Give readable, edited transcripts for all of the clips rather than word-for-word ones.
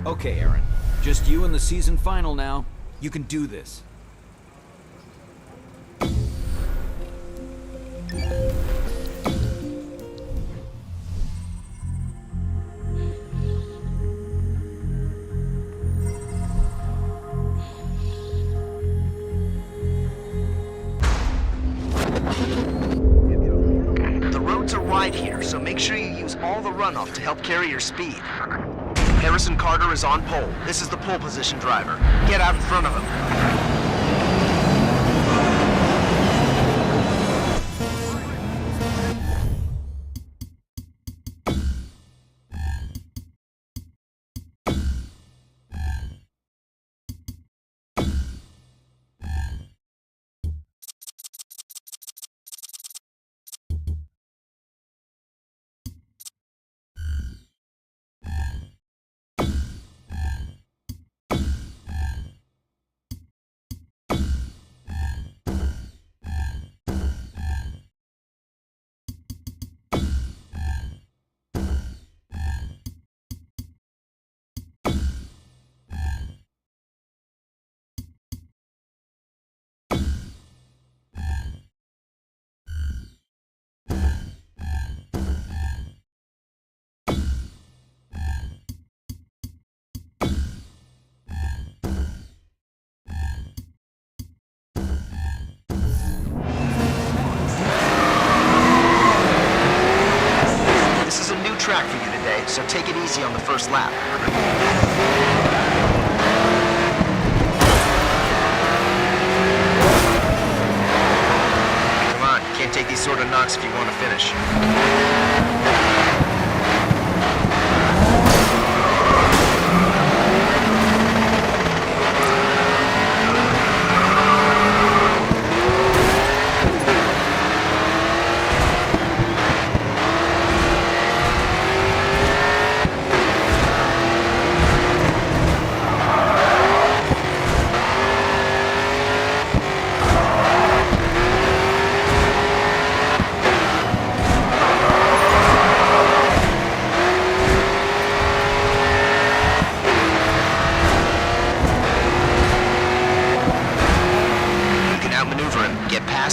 Okay, Aaron. Just you and the season final now. You can do this. The roads are wide here, so make sure you use all the runoff to help carry your speed. Harrison Carter is on pole. This is the pole position driver. Get out in front of him. Track for you today, so take it easy on the first lap. Come on, can't take these sort of knocks if you want to finish.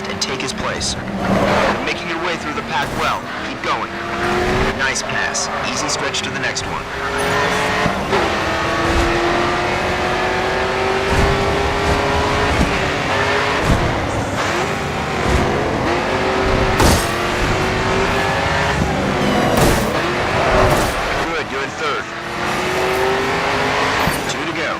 And take his place. You're making your way through the pack well. Keep going. Nice pass. Easy stretch to the next one. Good, you're in third. 2 to go.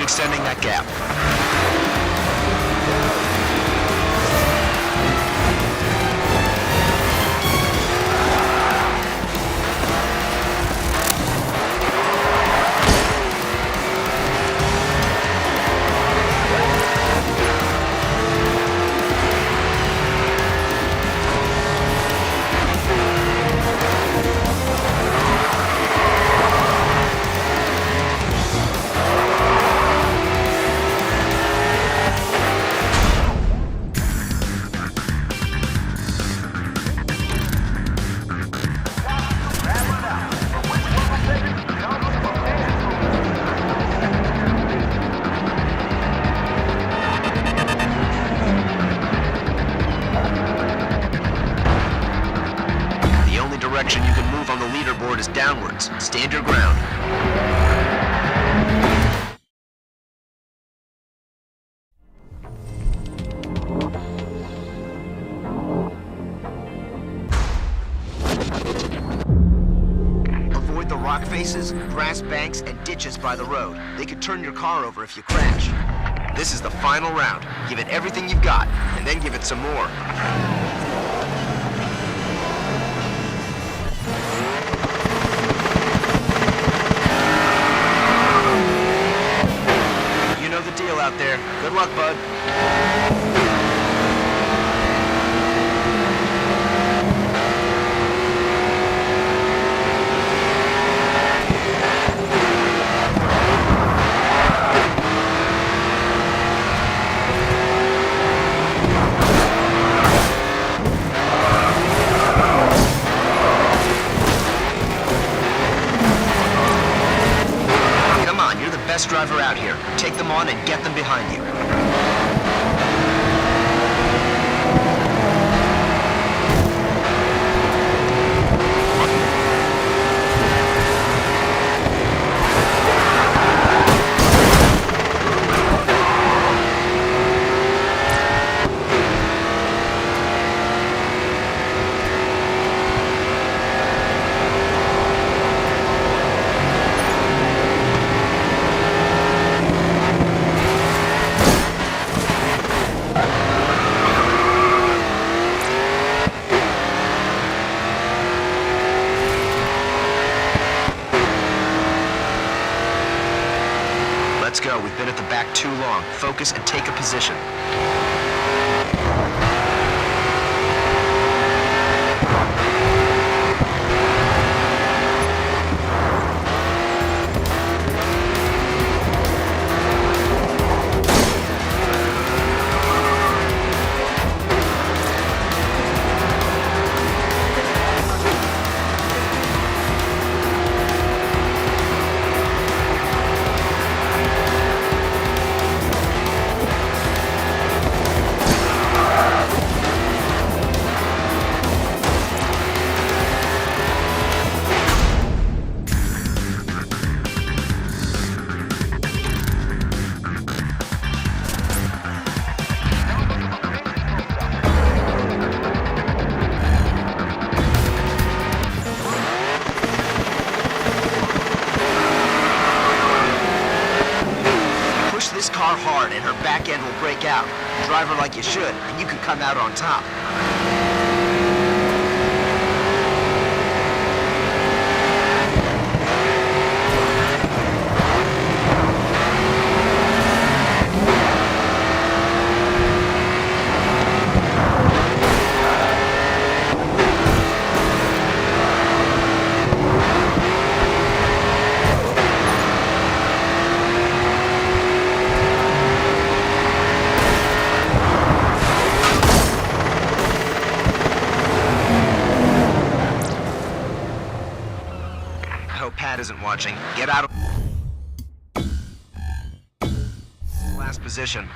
extending that gap. Direction you can move on the leaderboard is downwards. Stand your ground. Avoid the rock faces, grass banks, and ditches by the road. They could turn your car over if you crash. This is the final round. Give it everything you've got, and then give it some more. Out there. Good luck, bud. Come on, you're the best driver out here. Take them on and get them behind you. Let's go. We've been at the back too long. Focus and take a position. Car hard and her back end will break out. Drive her like you should, and you can come out on top. Pat isn't watching. Get out of last position.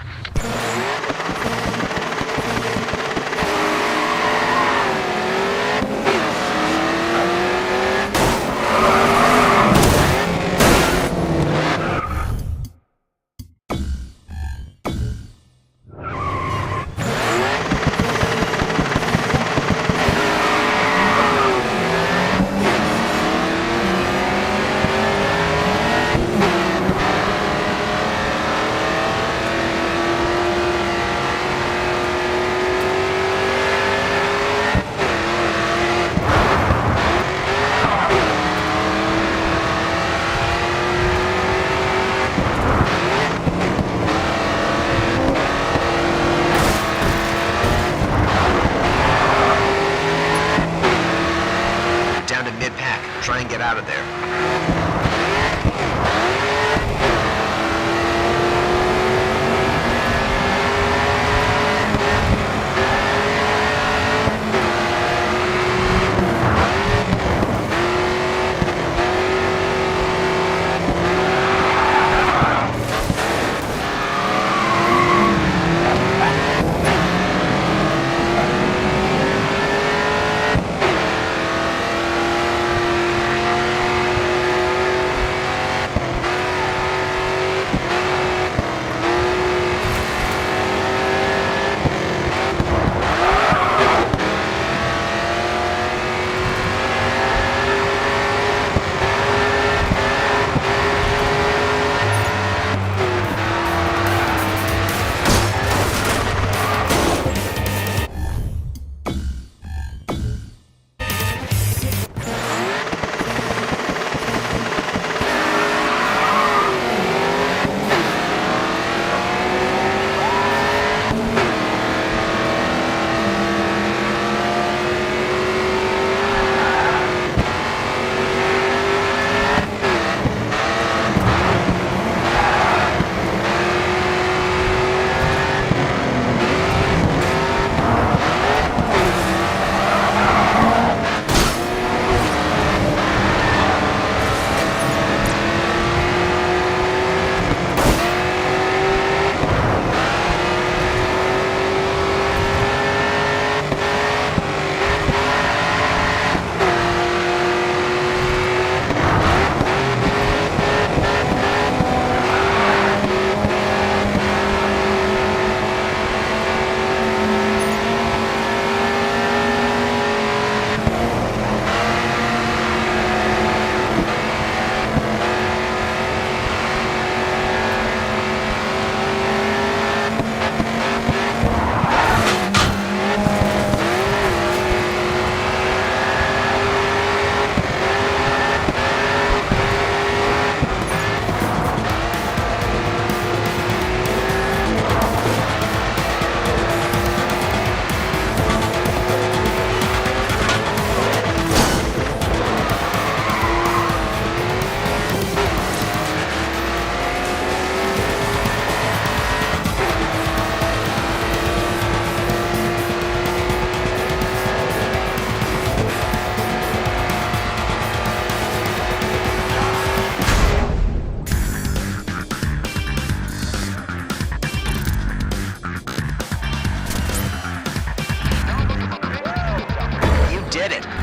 out of there.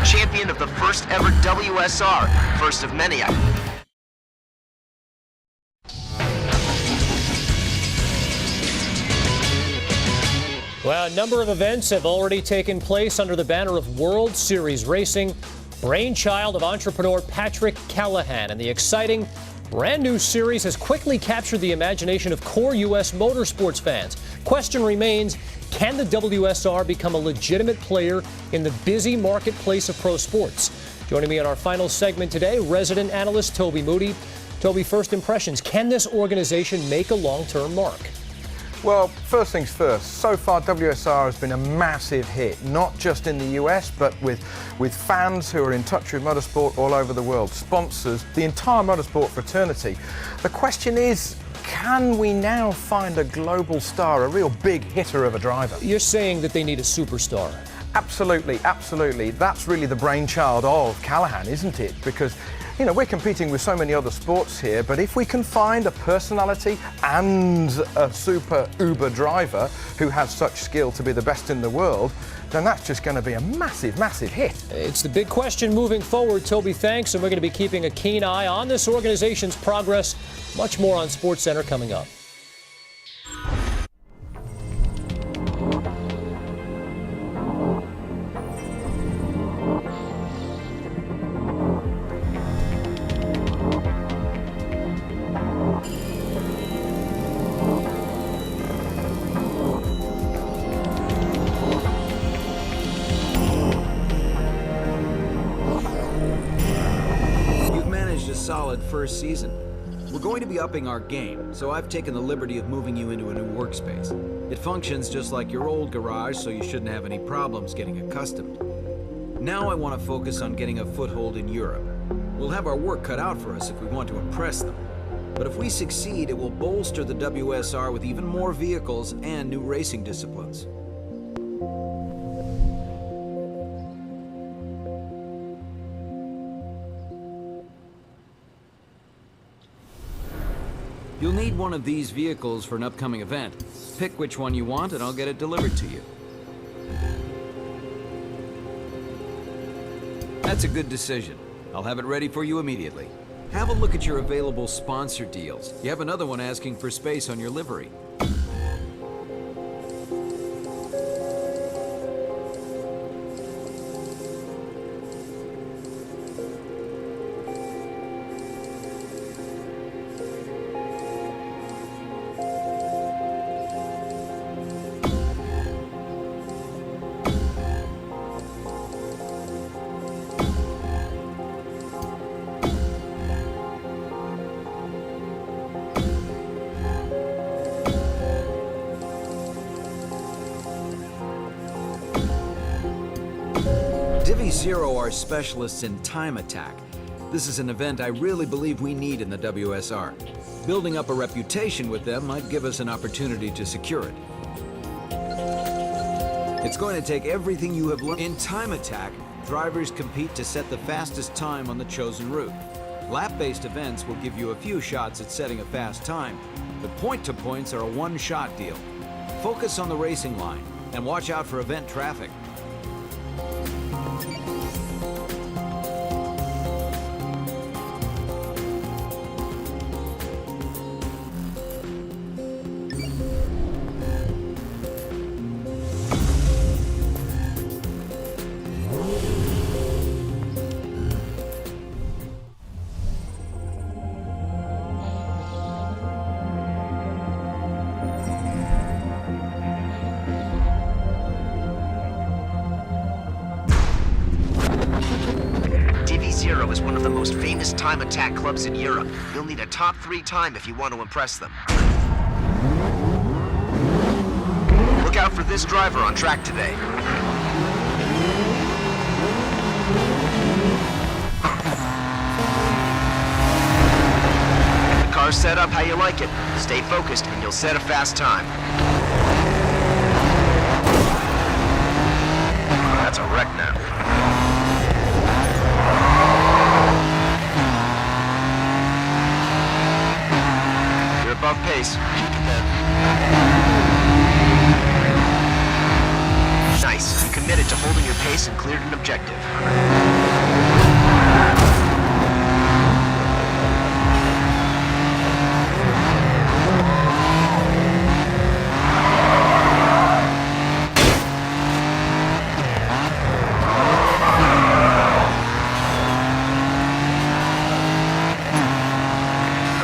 Champion of the first ever WSR, first of many. Well, a number of events have already taken place under the banner of World Series Racing, brainchild of entrepreneur Patrick Callahan, and the exciting brand new series has quickly captured the imagination of core U.S. motorsports fans. Question remains, can the WSR become a legitimate player in the busy marketplace of pro sports? Joining me on our final segment today, resident analyst Toby Moody. Toby, first impressions, can this organization make a long-term mark? Well, first things first, so far WSR has been a massive hit, not just in the US, but with fans who are in touch with motorsport all over the world, sponsors, the entire motorsport fraternity. The question is, can we now find a global star, a real big hitter of a driver? You're saying that they need a superstar. Absolutely, absolutely. That's really the brainchild of Callahan, isn't it? Because, you know, we're competing with so many other sports here, but if we can find a personality and a super uber driver who has such skill to be the best in the world, then that's just going to be a massive, massive hit. It's the big question moving forward, Toby, thanks, and we're going to be keeping a keen eye on this organization's progress. Much more on SportsCenter coming up. Solid first season. We're going to be upping our game, so I've taken the liberty of moving you into a new workspace. It functions just like your old garage, so you shouldn't have any problems getting accustomed. Now I want to focus on getting a foothold in Europe. We'll have our work cut out for us if we want to impress them. But if we succeed, it will bolster the WSR with even more vehicles and new racing disciplines. You'll need one of these vehicles for an upcoming event. Pick which one you want and I'll get it delivered to you. That's a good decision. I'll have it ready for you immediately. Have a look at your available sponsor deals. You have another one asking for space on your livery. Divi Zero are specialists in time attack. This is an event I really believe we need in the WSR. Building up a reputation with them might give us an opportunity to secure it. It's going to take everything you have learned. In time attack, drivers compete to set the fastest time on the chosen route. Lap-based events will give you a few shots at setting a fast time, but point-to-points are a one-shot deal. Focus on the racing line and watch out for event traffic. Zero is one of the most famous time attack clubs in Europe. You'll need a top 3 time if you want to impress them. Look out for this driver on track today. The car's set up how you like it. Stay focused and you'll set a fast time. That's a wreck now. Above pace. Nice. You committed to holding your pace and cleared an objective.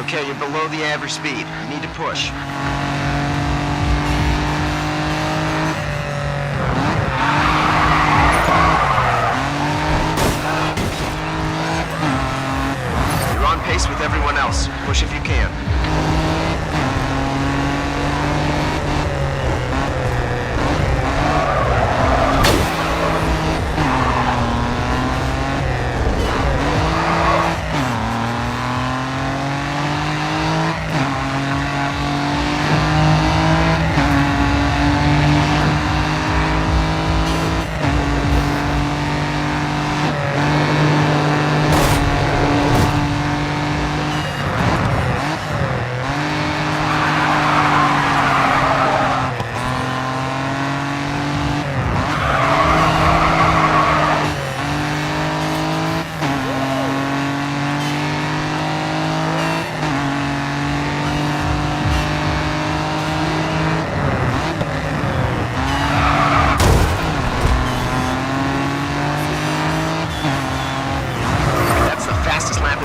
Okay, you're below the average speed. You need to push. You're on pace with everyone else. Push if you can.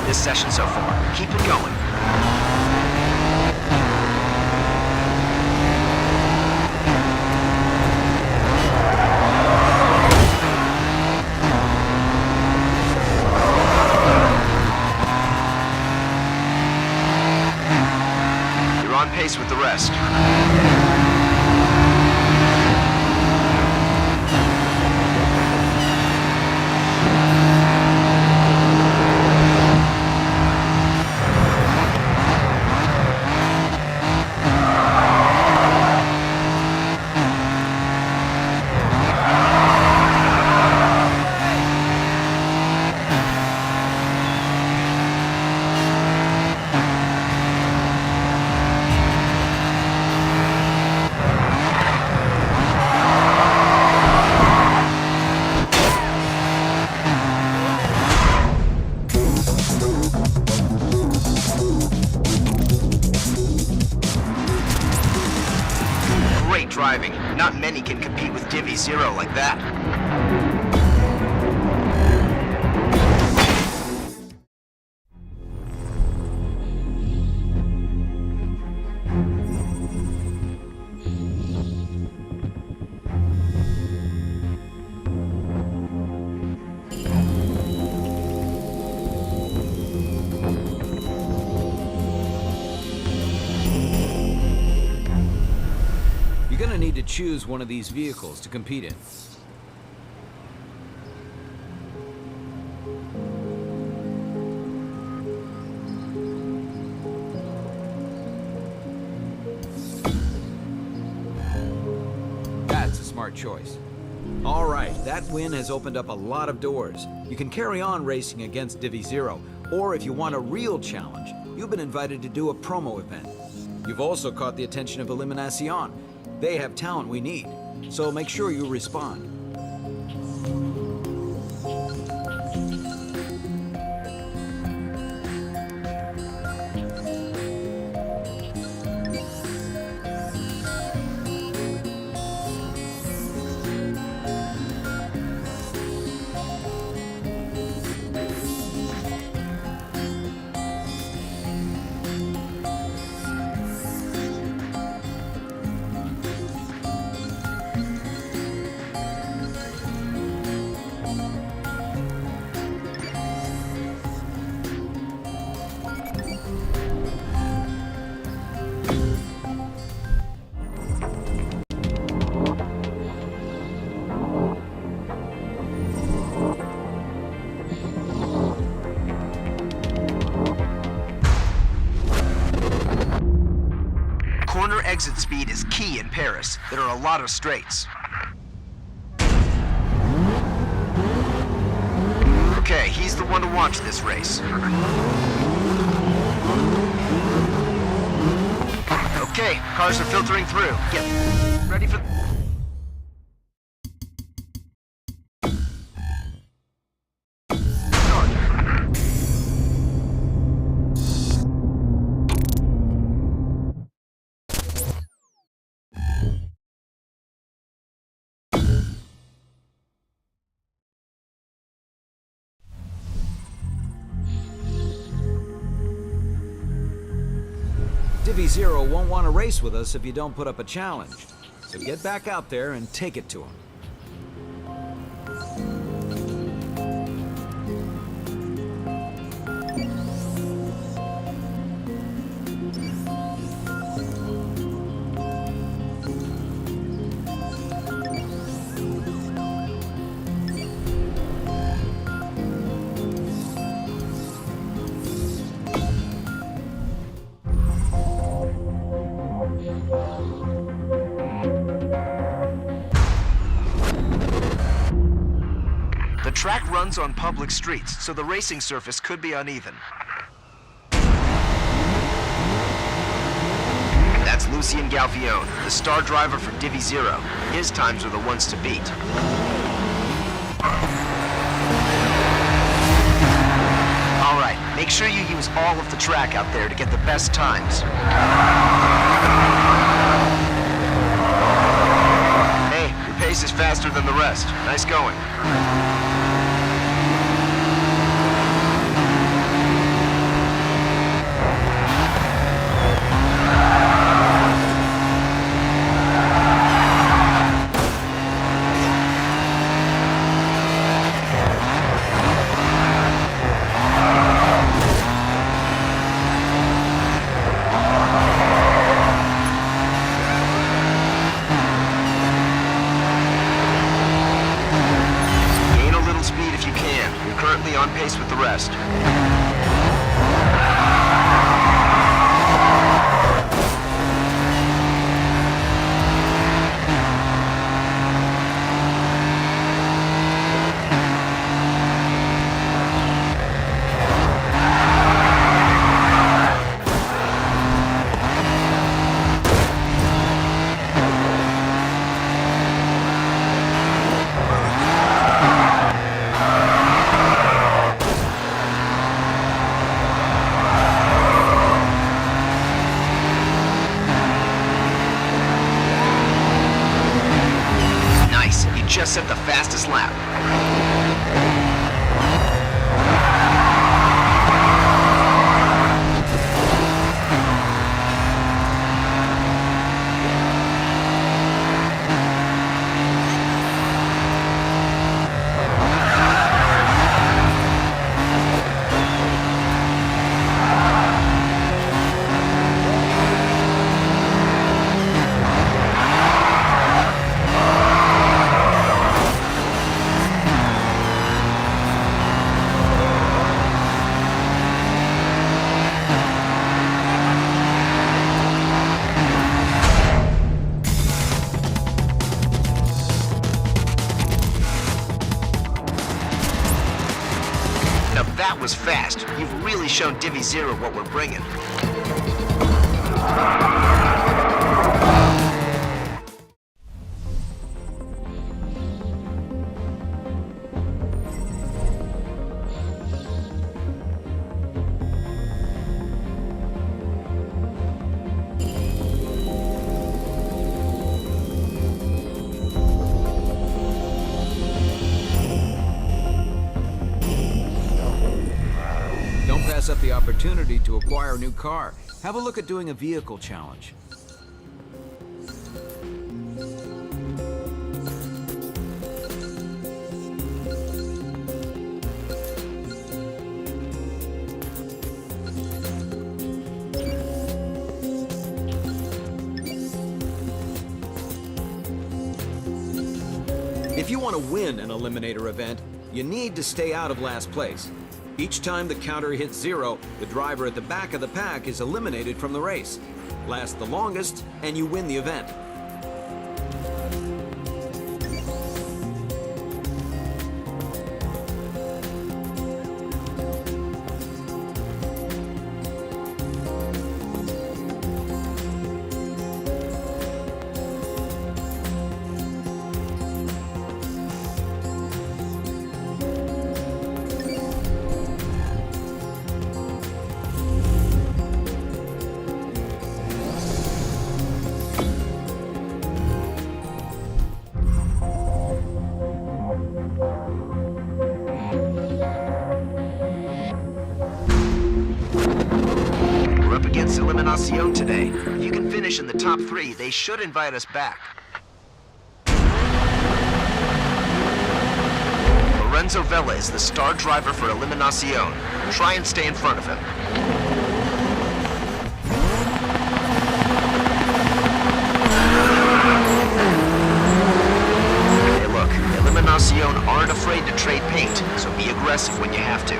This session so far. Keep it going. You're on pace with the rest. great driving. Not many can compete with Divi Zero like that. You're gonna need to choose one of these vehicles to compete in. That's a smart choice. All right, that win has opened up a lot of doors. You can carry on racing against Divi Zero, or if you want a real challenge, you've been invited to do a promo event. You've also caught the attention of Eliminacion. They have talent we need, so make sure you respond. Corner exit speed is key in Paris. There are a lot of straights. Okay, he's the one to watch this race. Okay, cars are filtering through. Get ready for... Divi Zero won't want to race with us if you don't put up a challenge. So get back out there and take it to him. The track runs on public streets, so the racing surface could be uneven. That's Lucien Galfione, the star driver for Divi Zero. His times are the ones to beat. All right, make sure you use all of the track out there to get the best times. Hey, your pace is faster than the rest. Nice going. On pace with the rest. just set the fastest lap. Now that was fast. You've really shown Divvy Zero what we're bringing. Don't pass up the opportunity to acquire a new car. Have a look at doing a vehicle challenge. If you want to win an Eliminator event, you need to stay out of last place. Each time the counter hits 0, the driver at the back of the pack is eliminated from the race. Last the longest, and you win the event. Eliminación today. If you can finish in the top 3, they should invite us back. Lorenzo Vela is the star driver for Eliminación. Try and stay in front of him. Hey look, Eliminación aren't afraid to trade paint, so be aggressive when you have to.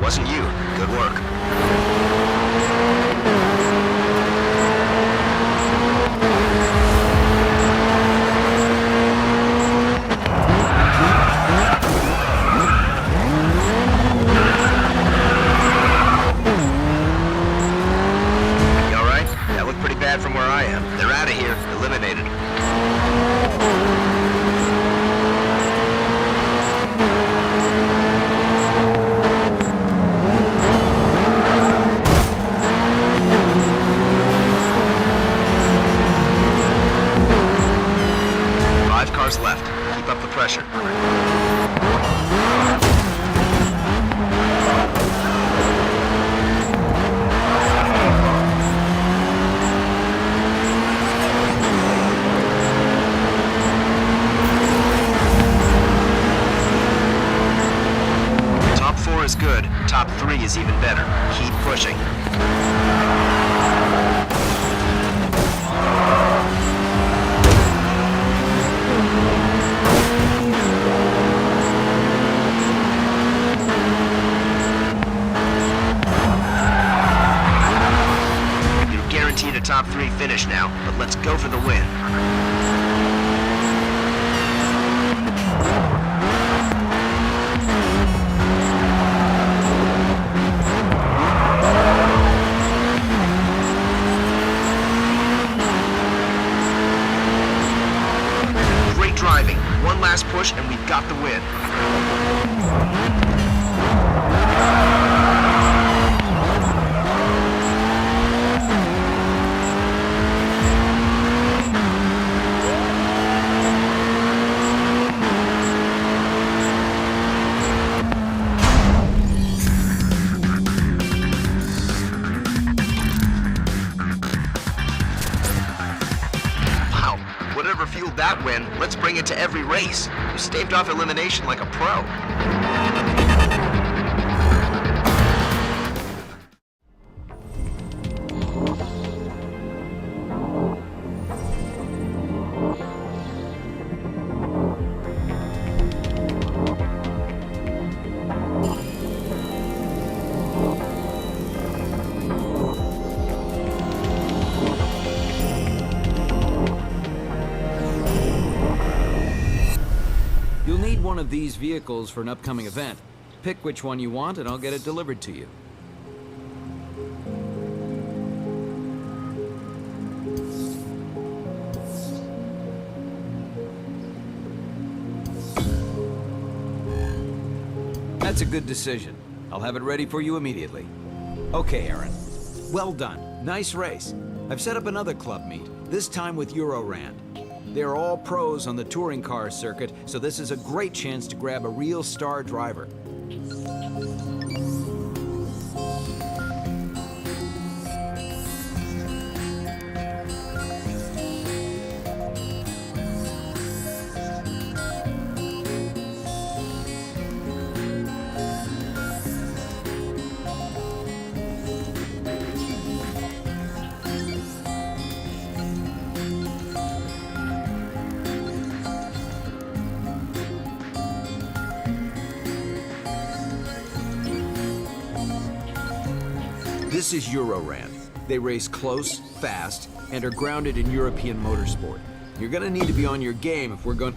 Wasn't you. Good work. You all right? That looked pretty bad from where I am. They're out of here. Eliminated. Left. Keep up the pressure. guaranteed a top 3 finish now, but let's go for the win. Great driving. One last push and we've got the win. Whatever fueled that win, let's bring it to every race. You staved off elimination like a pro. You'll need one of these vehicles for an upcoming event. Pick which one you want and I'll get it delivered to you. That's a good decision. I'll have it ready for you immediately. Okay, Aaron. Well done. Nice race. I've set up another club meet, this time with Eurorand. They're all pros on the touring car circuit, so this is a great chance to grab a real star driver. This is Eurorand. They race close, fast, and are grounded in European motorsport. You're gonna need to be on your game if we're going...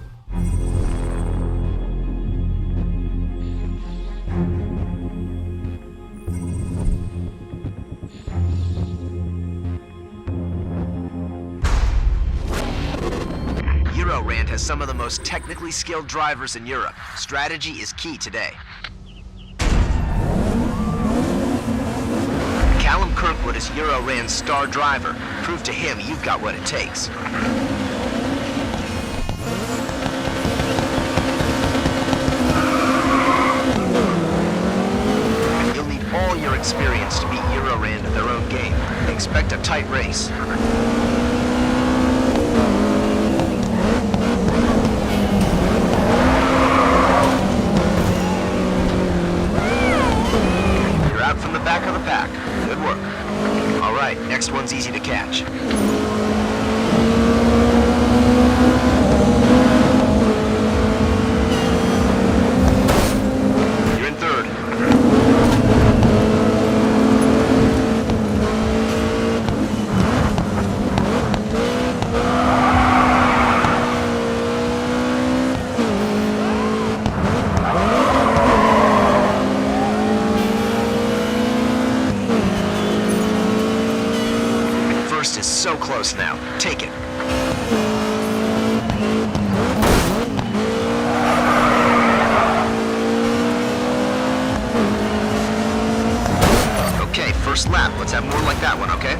Eurorand has some of the most technically skilled drivers in Europe. Strategy is key today. Callum Kirkwood is Eurorand's star driver. Prove to him you've got what it takes. You'll need all your experience to beat Eurorand at their own game. Expect a tight race. You're out from the back of the pack. Good work. All right, next one's easy to catch. You're in third. First is so close now. Take it. Okay, first lap. Let's have more like that one, okay?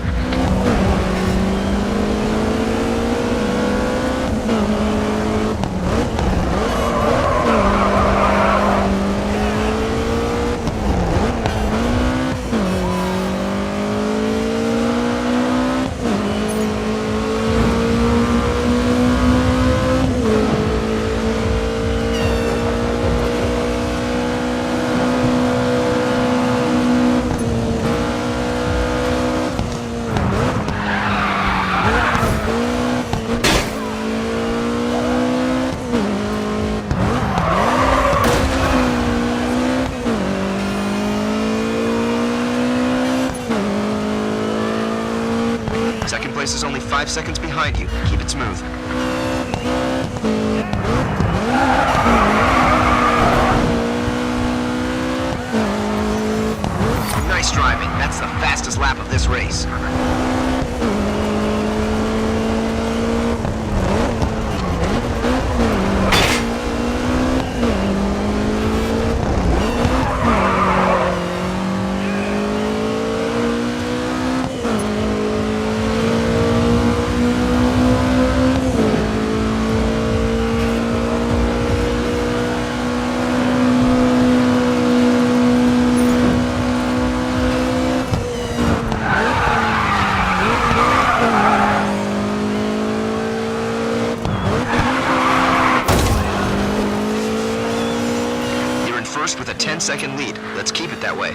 Second place is only 5 seconds behind you. Keep it smooth. Nice driving. That's the fastest lap of this race. First with a 10-second lead. Let's keep it that way.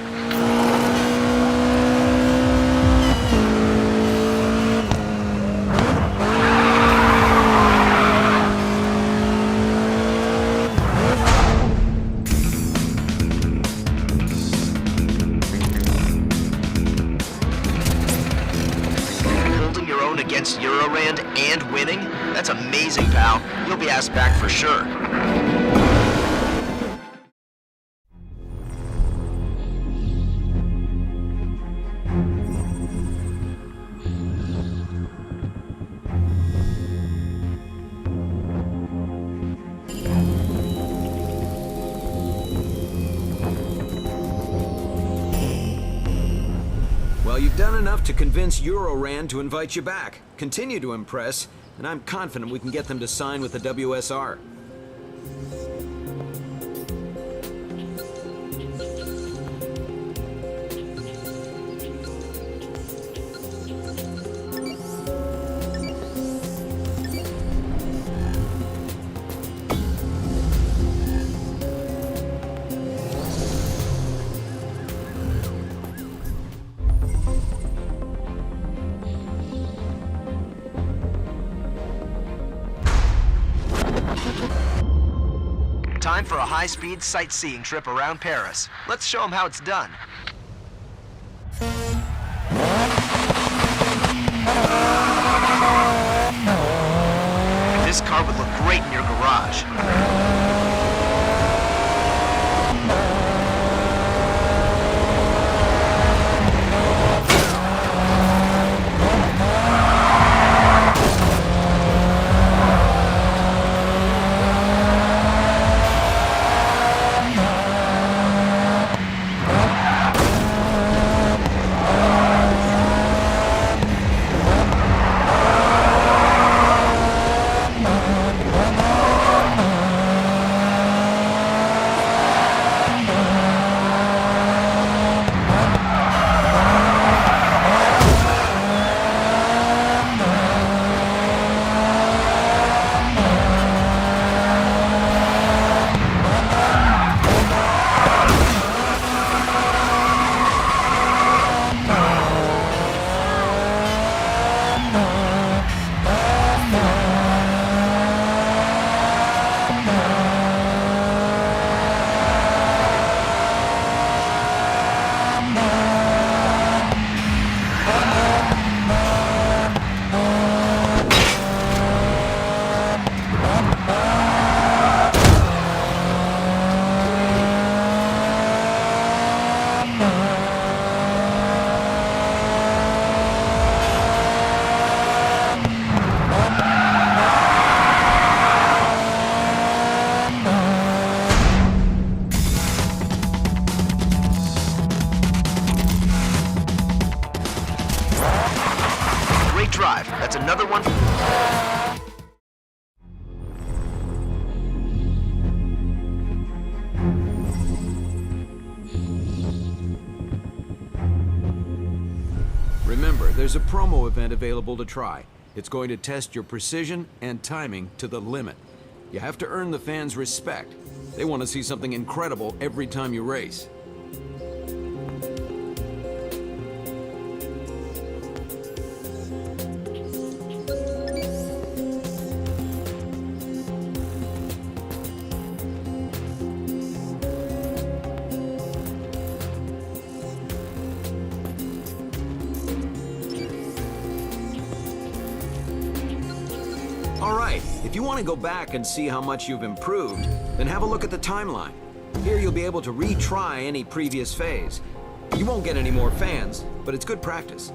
Holding your own against Eurorand and winning? That's amazing, pal. You'll be asked back for sure. Well, you've done enough to convince Eurorand to invite you back. Continue to impress, and I'm confident we can get them to sign with the WSR. Time for a high-speed sightseeing trip around Paris. Let's show them how it's done. This car would look great in your garage. Great drive. That's another one. Remember, there's a promo event available to try. It's going to test your precision and timing to the limit. You have to earn the fans' respect. They want to see something incredible every time you race. All right, if you want to go back and see how much you've improved, then have a look at the timeline. Here you'll be able to retry any previous phase. You won't get any more fans, but it's good practice.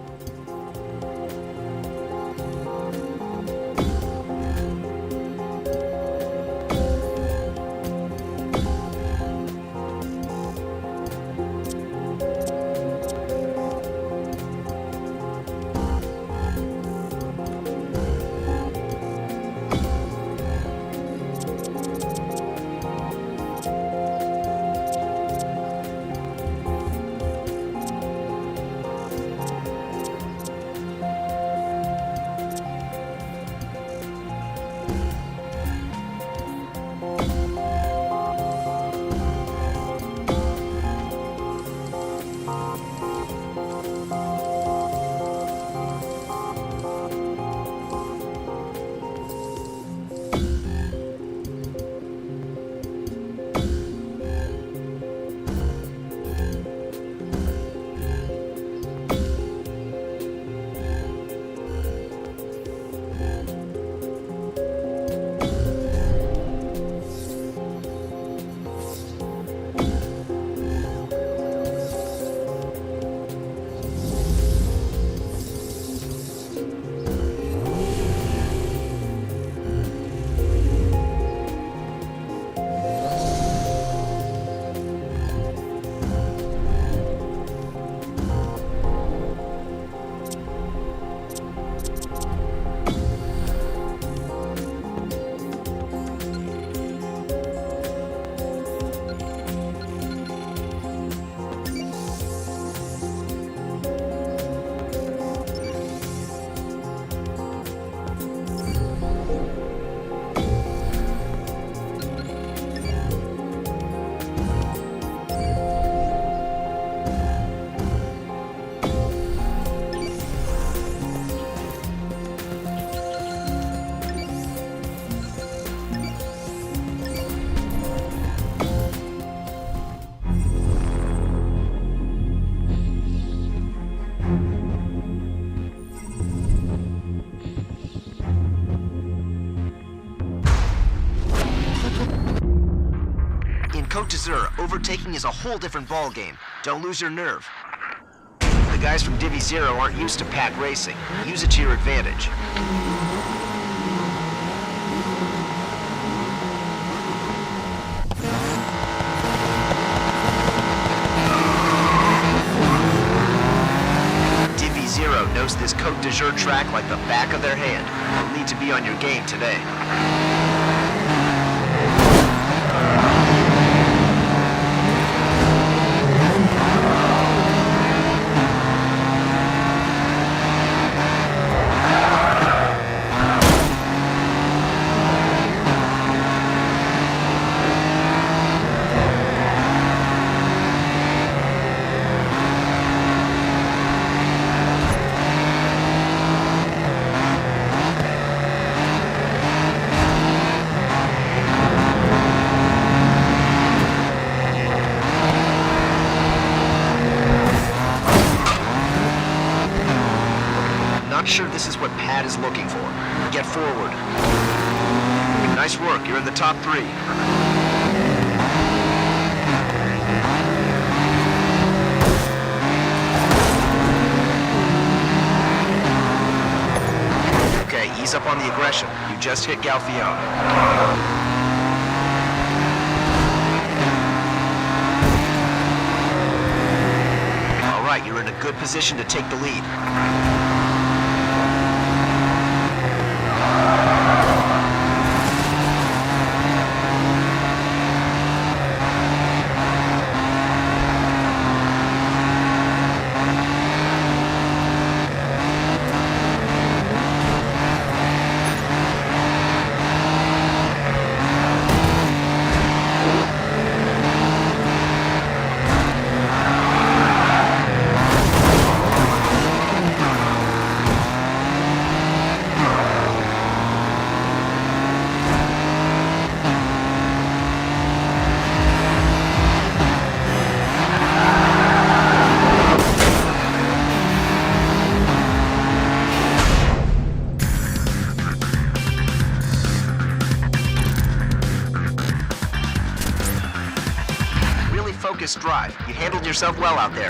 Côte d'Azur, overtaking is a whole different ballgame. Don't lose your nerve. The guys from Divi Zero aren't used to pack racing. Use it to your advantage. Divi Zero knows this Côte d'Azur track like the back of their hand. You'll need to be on your game today. Not sure this is what Pat is looking for. Get forward. Nice work, you're in the top 3. Okay, ease up on the aggression. You just hit Galfione. All right, you're in a good position to take the lead. focused drive. You handled yourself well out there.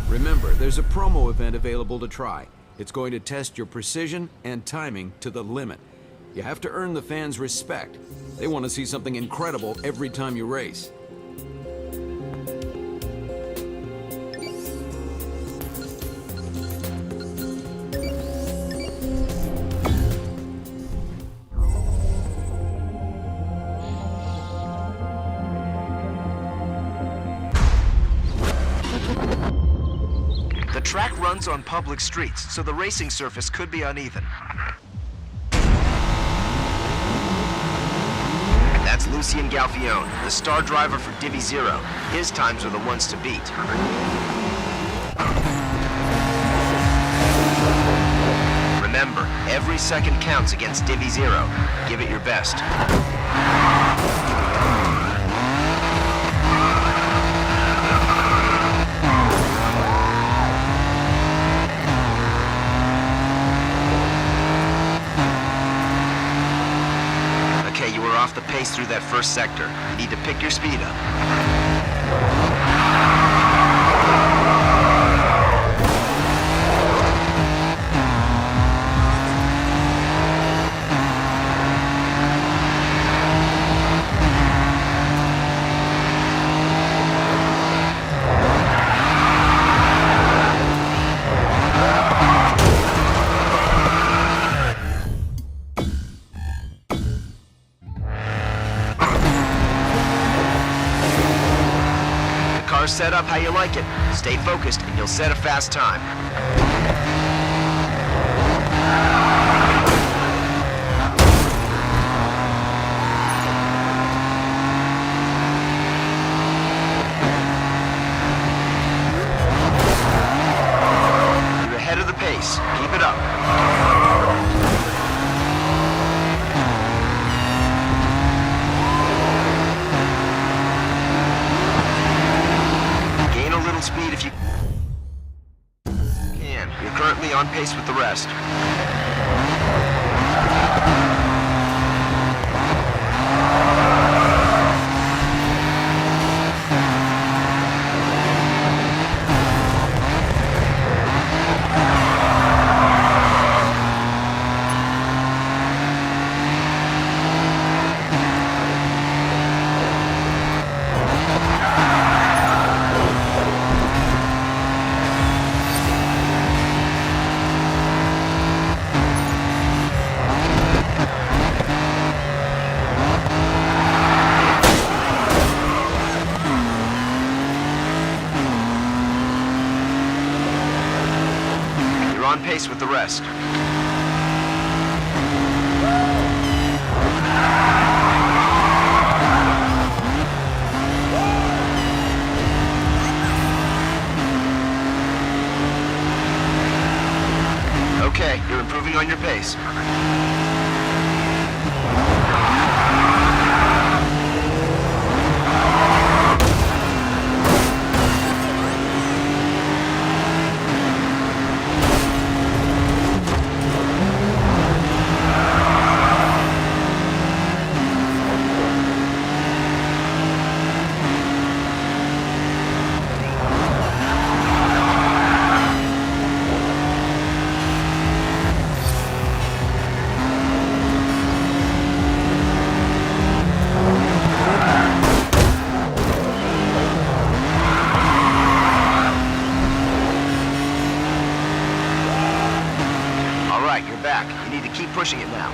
Remember, there's a promo event available to try. It's going to test your precision and timing to the limit. You have to earn the fans' respect. They want to see something incredible every time you race. The track runs on public streets, so the racing surface could be uneven. That's Lucien Galfione, the star driver for Divi Zero. His times are the ones to beat. Remember, every second counts against Divi Zero. Give it your best. Okay, you were off the pace through that first sector. You need to pick your speed up. Set up how you like it. Stay focused and you'll set a fast time. You're ahead of the pace. Keep it up. Speed if you can. You're currently on pace with the rest. On pace with the rest. Okay, you're improving on your pace. You're back. You need to keep pushing it now.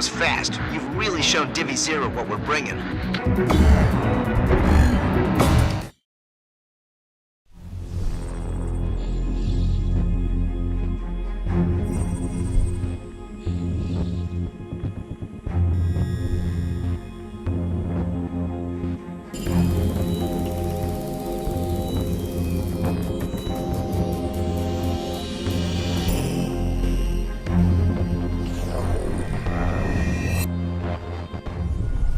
was fast. You've really shown Divvy Zero what we're bringing.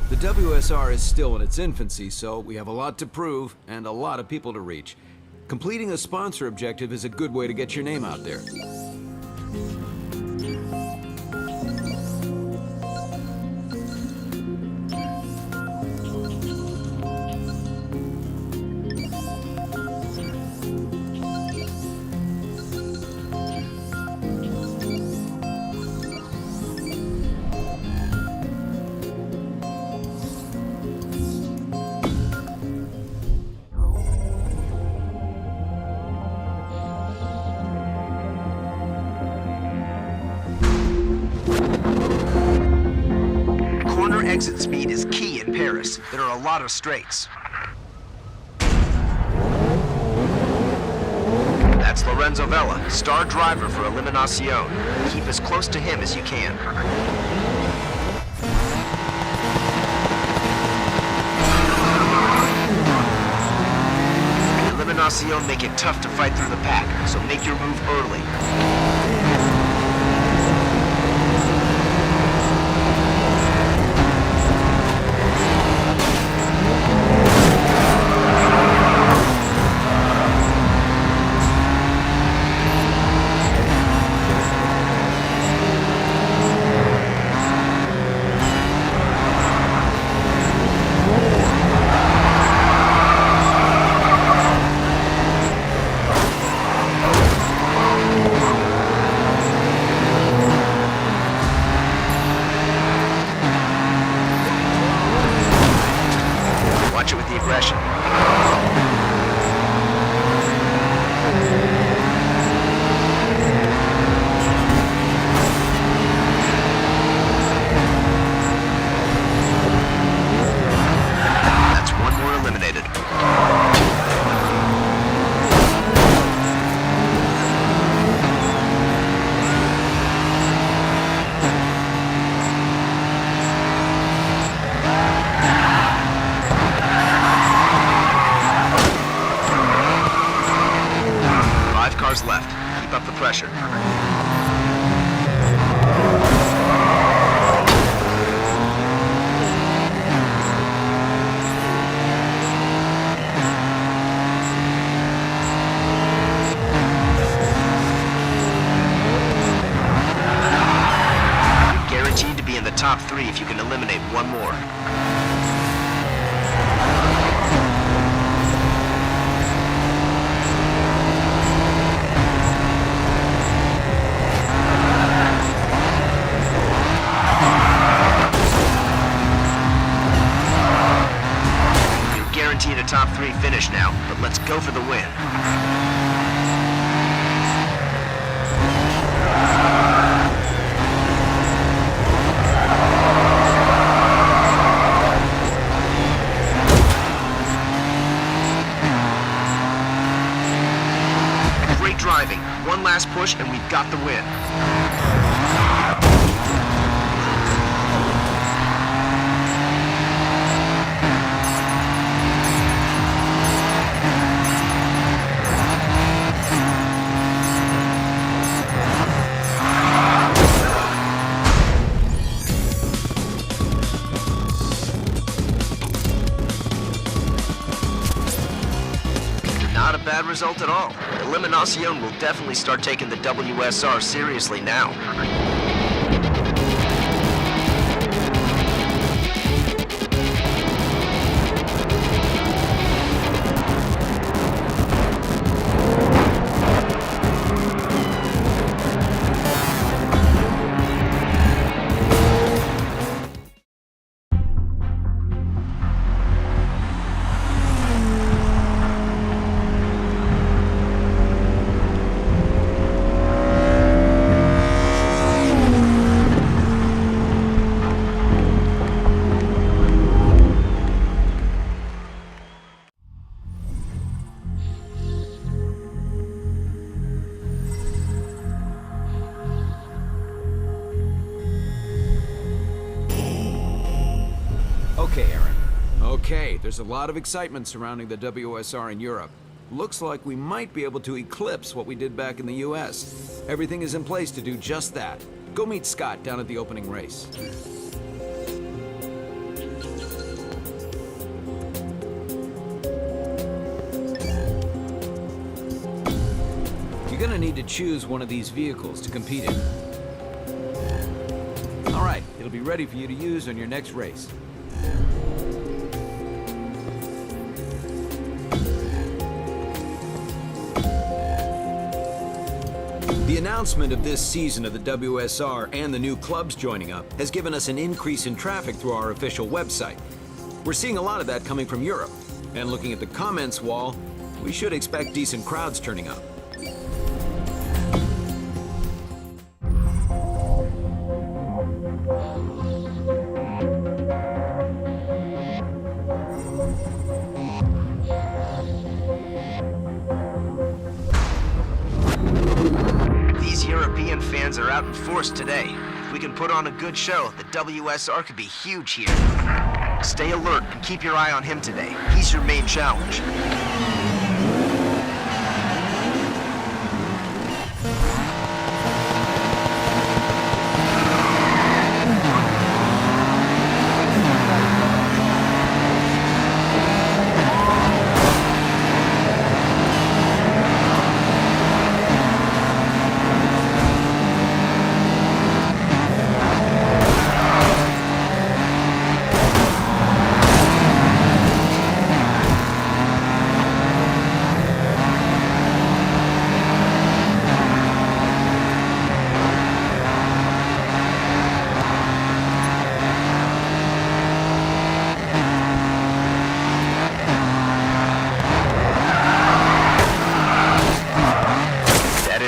The WSR is still in its infancy, so we have a lot to prove and a lot of people to reach. Completing a sponsor objective is a good way to get your name out there. Exit speed is key in Paris. There are a lot of straights. That's Lorenzo Vella, star driver for Eliminacion. Keep as close to him as you can. Eliminacion make it tough to fight through the pack, so make your move early. Watch it with the aggression. That's one more eliminated. Cars left. Keep up the pressure. You're guaranteed to be in the top 3 if you can eliminate one more. Guaranteed a top 3 finish now, but let's go for the win. Great driving. One last push and we've got the win. Not a bad result at all. Eliminacion will definitely start taking the WSR seriously now. There's a lot of excitement surrounding the WSR in Europe. Looks like we might be able to eclipse what we did back in the US. Everything is in place to do just that. Go meet Scott down at the opening race. You're gonna need to choose one of these vehicles to compete in. All right, it'll be ready for you to use on your next race. The announcement of this season of the WSR and the new clubs joining up has given us an increase in traffic through our official website. We're seeing a lot of that coming from Europe, and looking at the comments wall, we should expect decent crowds turning up. European fans are out in force today. If we can put on a good show, the WSR could be huge here. Stay alert and keep your eye on him today. He's your main challenge.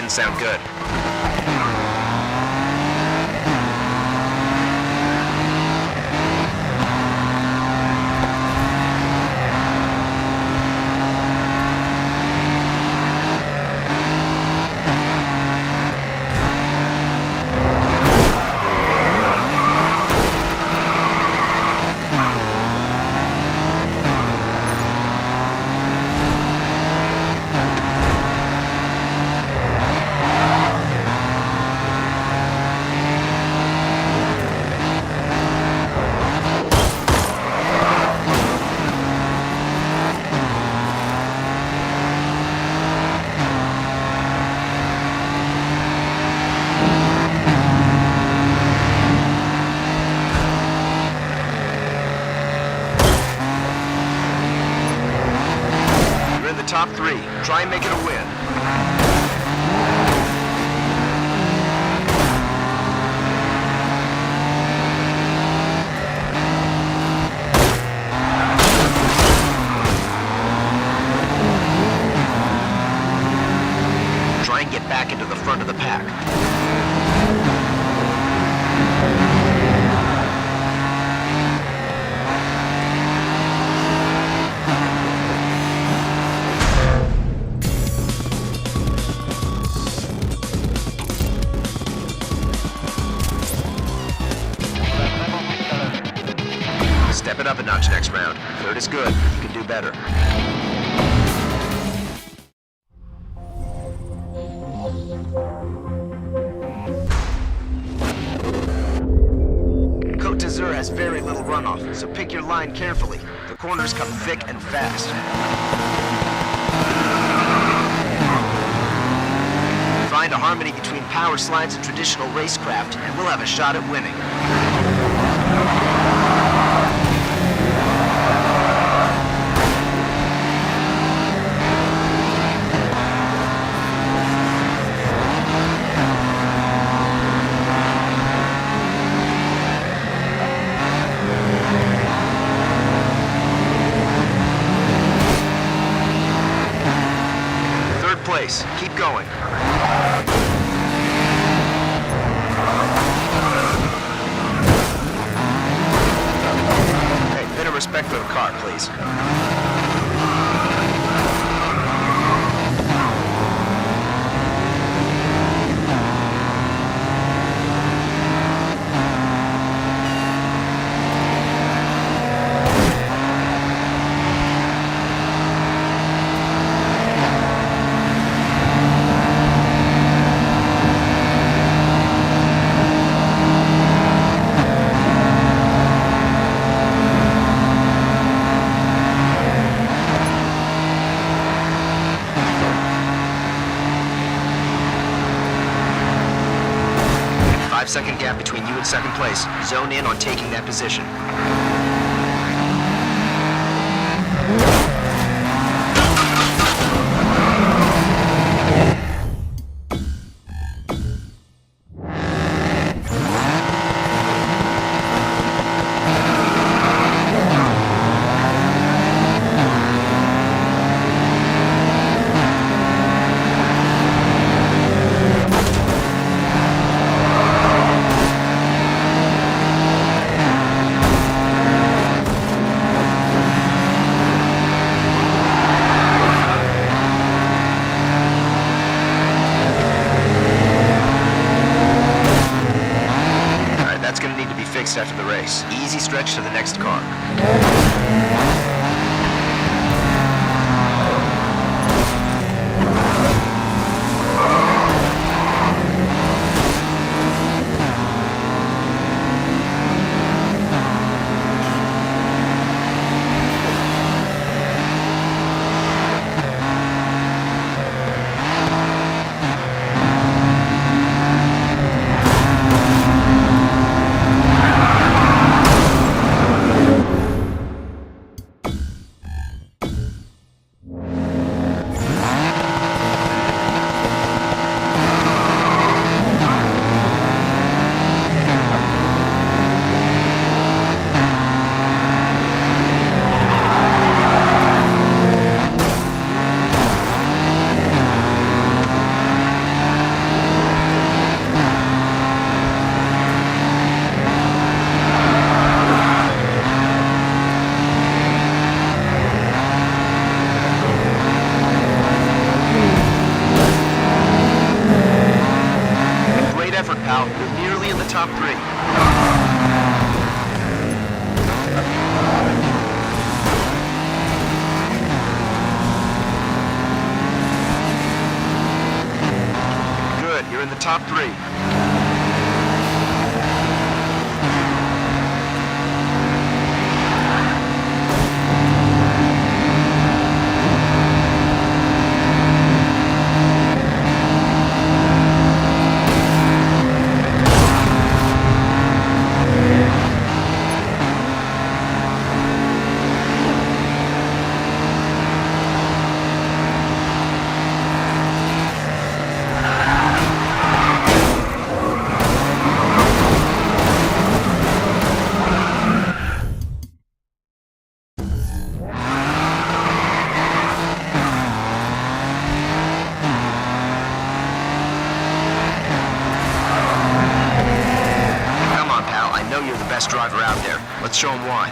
Sound good. Top three. Try and make it a win. Try and get back into the front of the pack. Step it up a notch next round. Third is good. You can do better. Côte d'Azur has very little runoff, so pick your line carefully. The corners come thick and fast. Find a harmony between power slides and traditional racecraft, and we'll have a shot at winning. Place. Keep going. Hey, bit of respect for the car, please. second gap between you and second place. Zone in on taking that position. After the race. Easy stretch to the next car. You're nearly in the top three. Good, you're in the top three. Best driver out there. Let's show him why.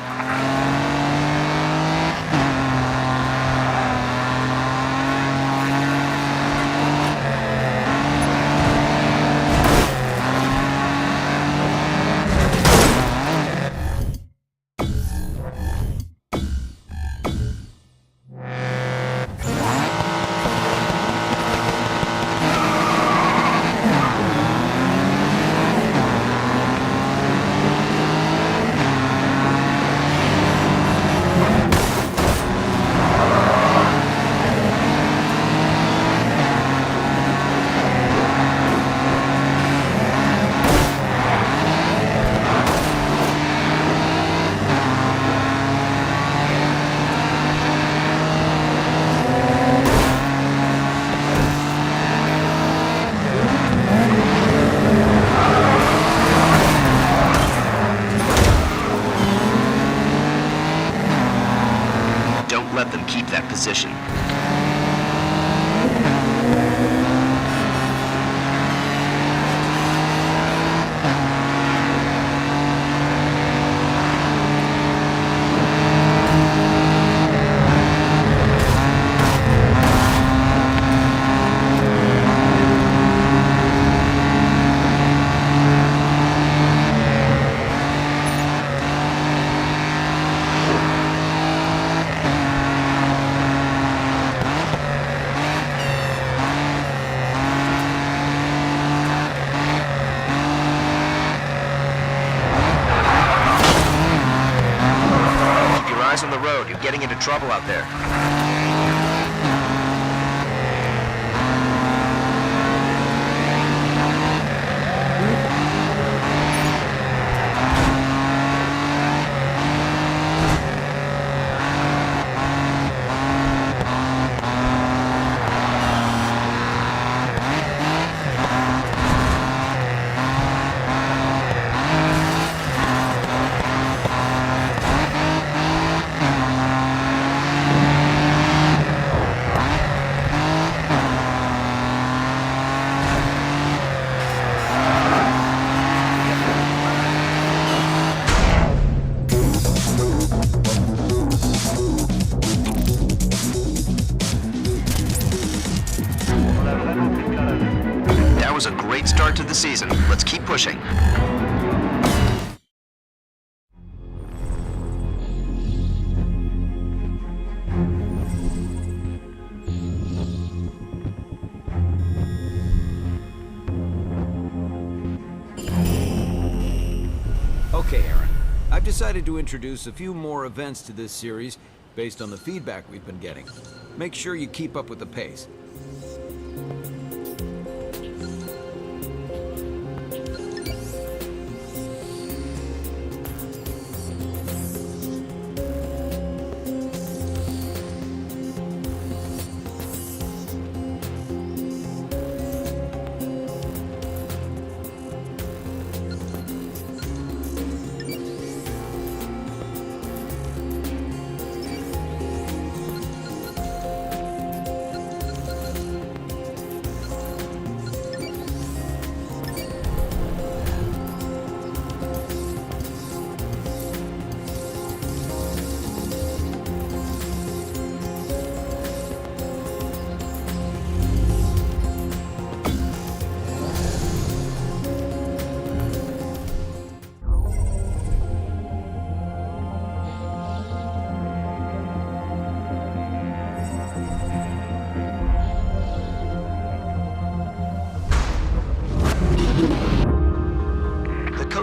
Let them keep that position. On the road, you're getting into trouble out there. was a great start to the season. Let's keep pushing. Okay, Aaron. I've decided to introduce a few more events to this series based on the feedback we've been getting. Make sure you keep up with the pace.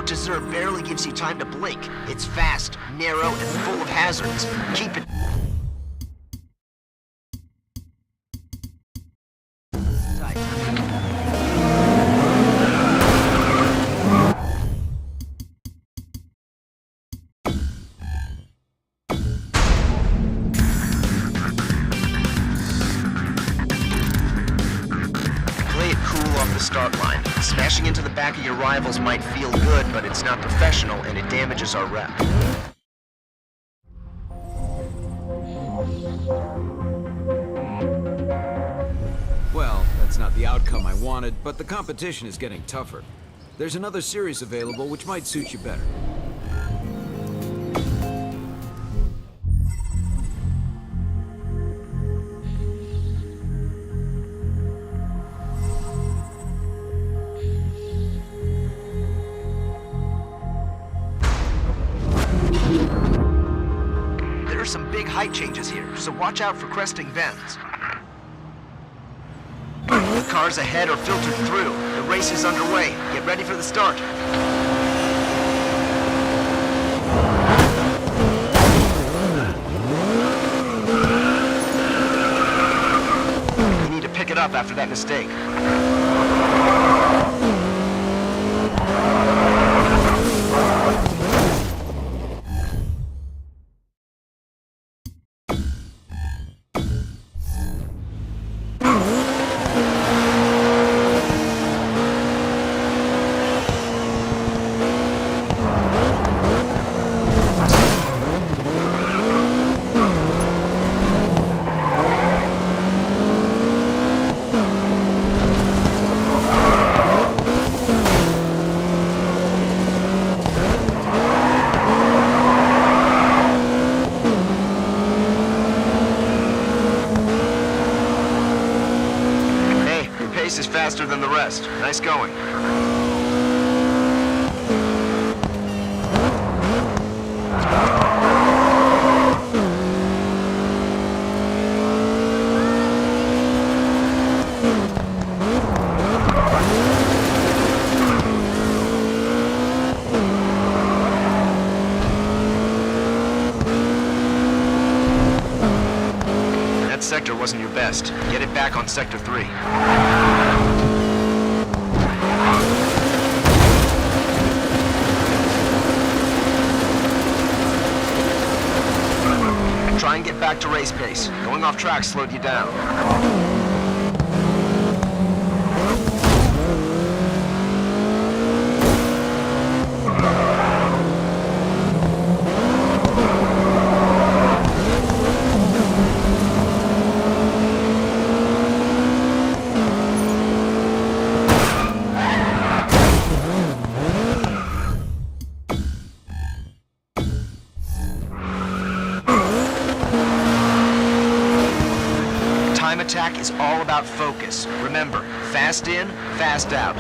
Dessert barely gives you time to blink. It's fast, narrow, and full of hazards. Keep it tight. Play it cool off the start line. Smashing into the back of your rivals might feel good, but it's not professional and it damages our rep. Well, that's not the outcome I wanted, but the competition is getting tougher. There's another series available which might suit you better. There are some big height changes here, so watch out for cresting bends. Cars ahead are filtered through. The race is underway. Get ready for the start. You need to pick it up after that mistake. Is faster than the rest. Nice going. That sector wasn't your best. Get it back on Sector 3. Try and get back to race pace. Going off track slowed you down. Time attack is all about focus. Remember, fast in, fast out.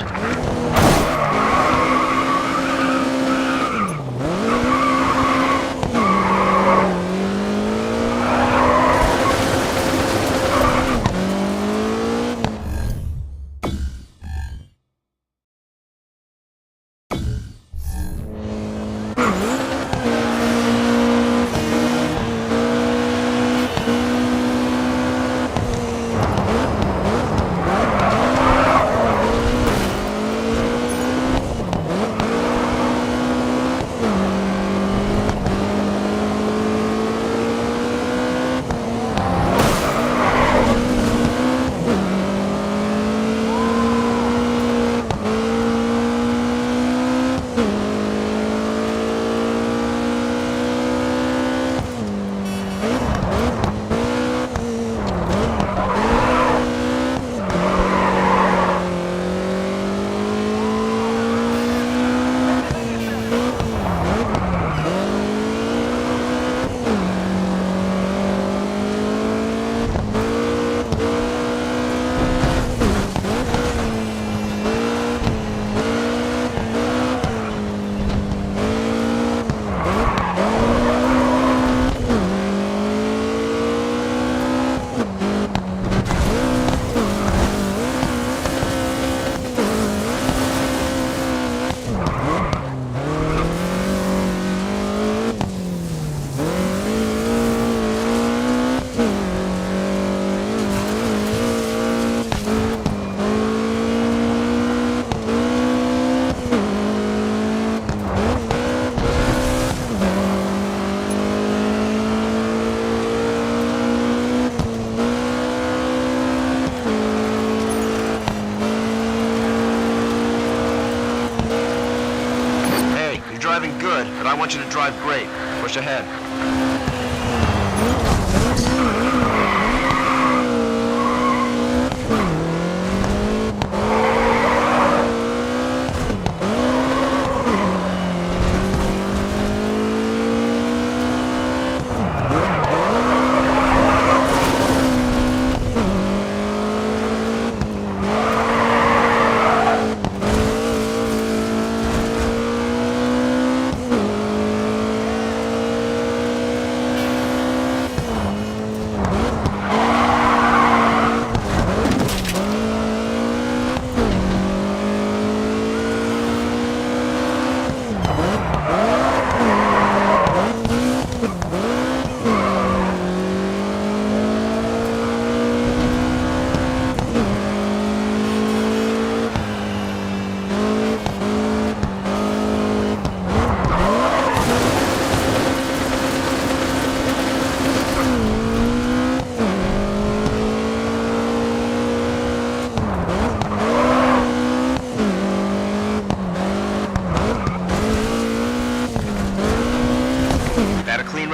Good, but I want you to drive great. Push ahead.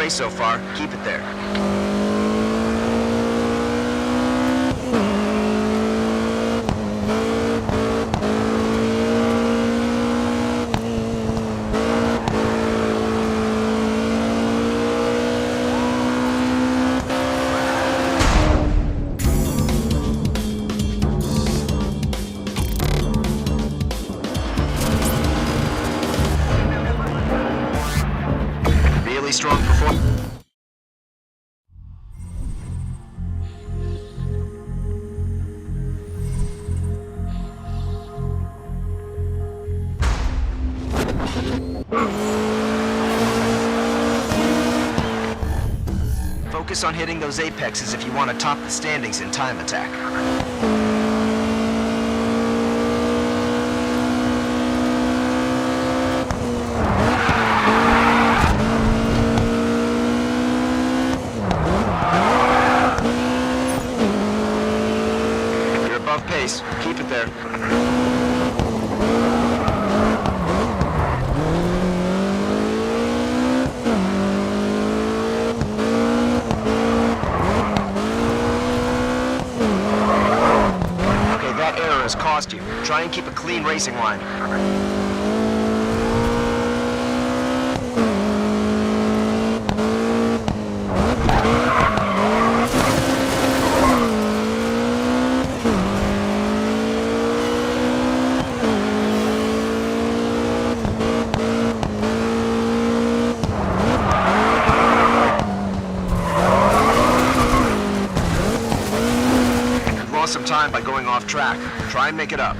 So far, keep it there. Really strong performance. Focus on hitting those apexes if you want to top the standings in time attack. You're above pace. Keep it there. Has cost you. Try and keep a clean racing line. lost some time by going off track. Try and make it up.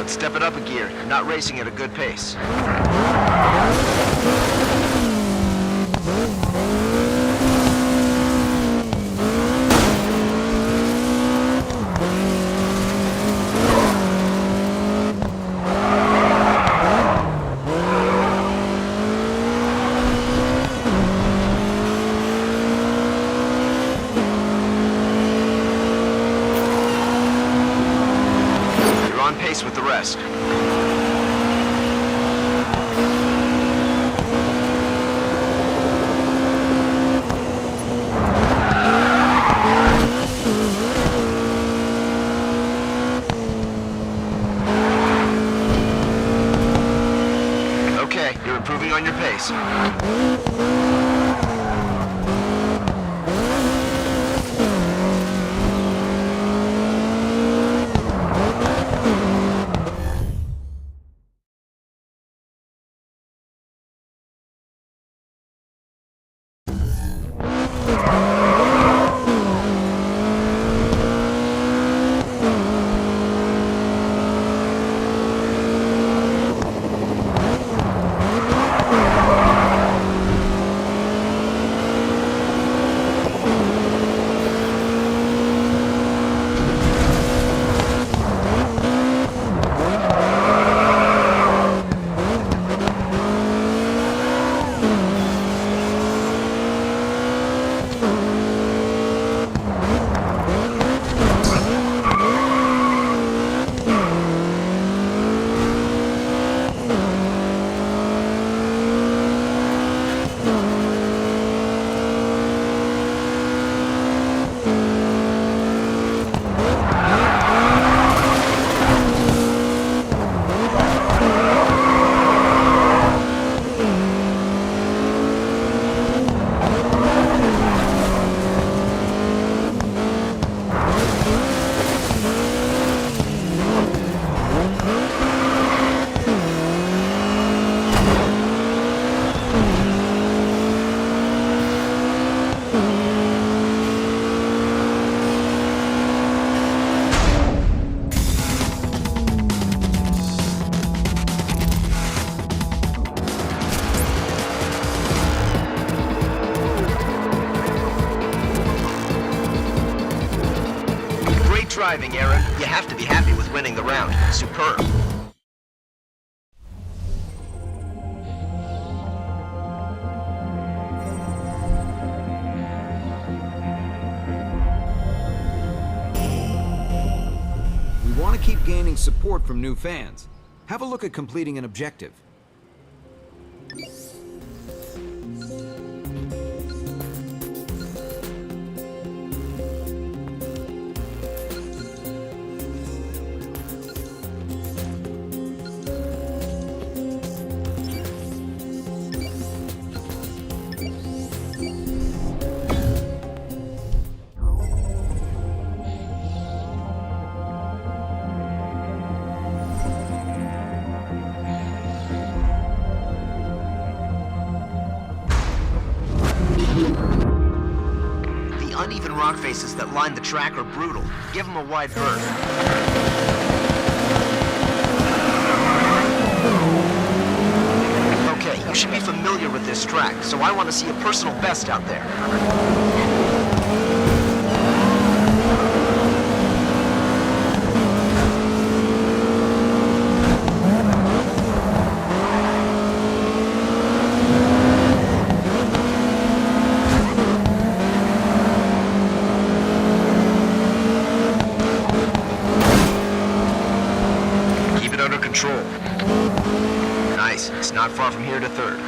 Step it up a gear. You're not racing at a good pace. You're on pace with the rest. Okay, you're improving on your pace. Driving, Aaron. You have to be happy with winning the round. Superb. We want to keep gaining support from new fans. Have a look at completing an objective. rock faces that line the track are brutal. Give them a wide berth. Okay, you should be familiar with this track, so I want to see a personal best out there. Control. Nice. It's not far from here to third.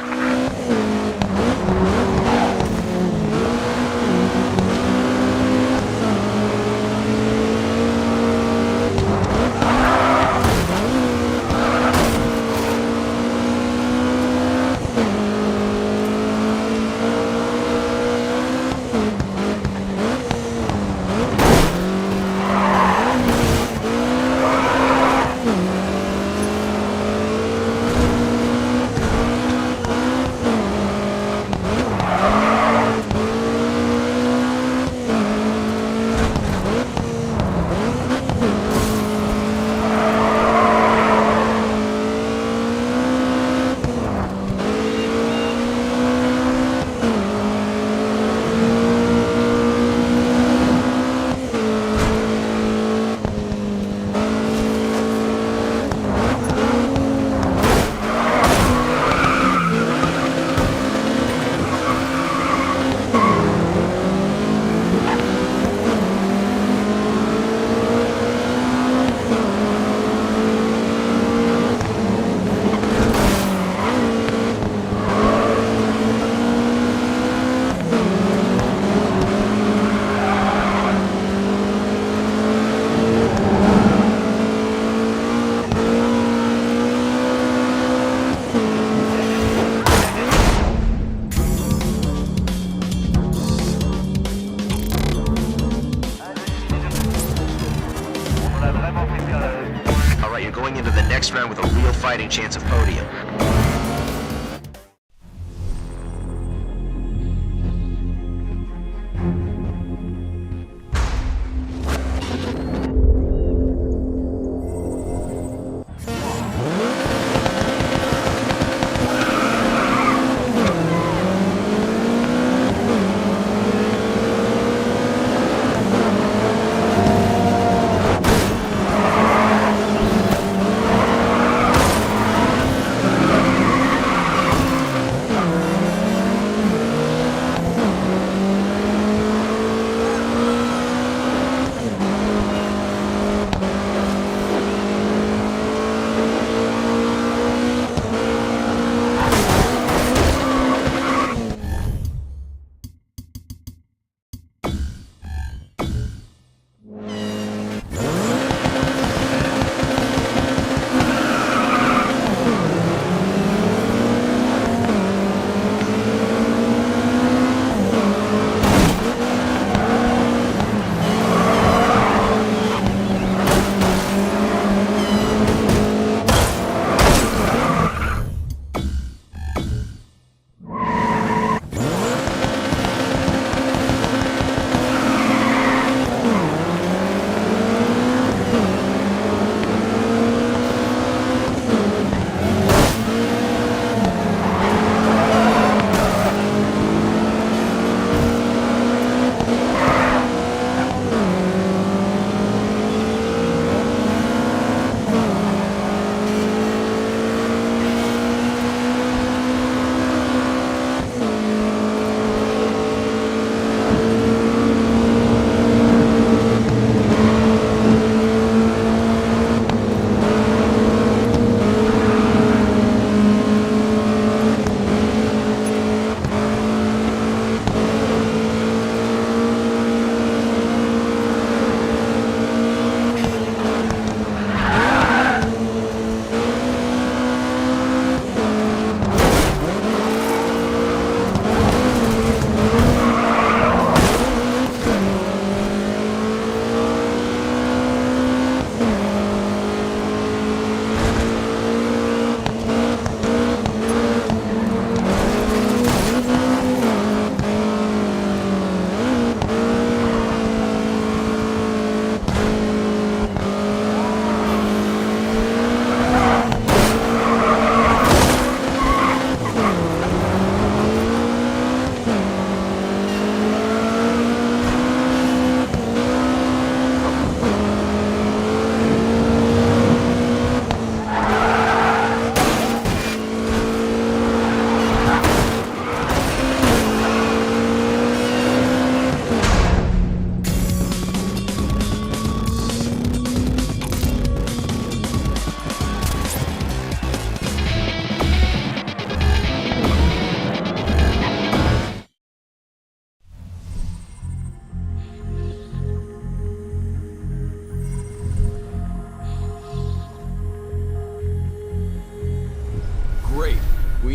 Next round with a real fighting chance of podium.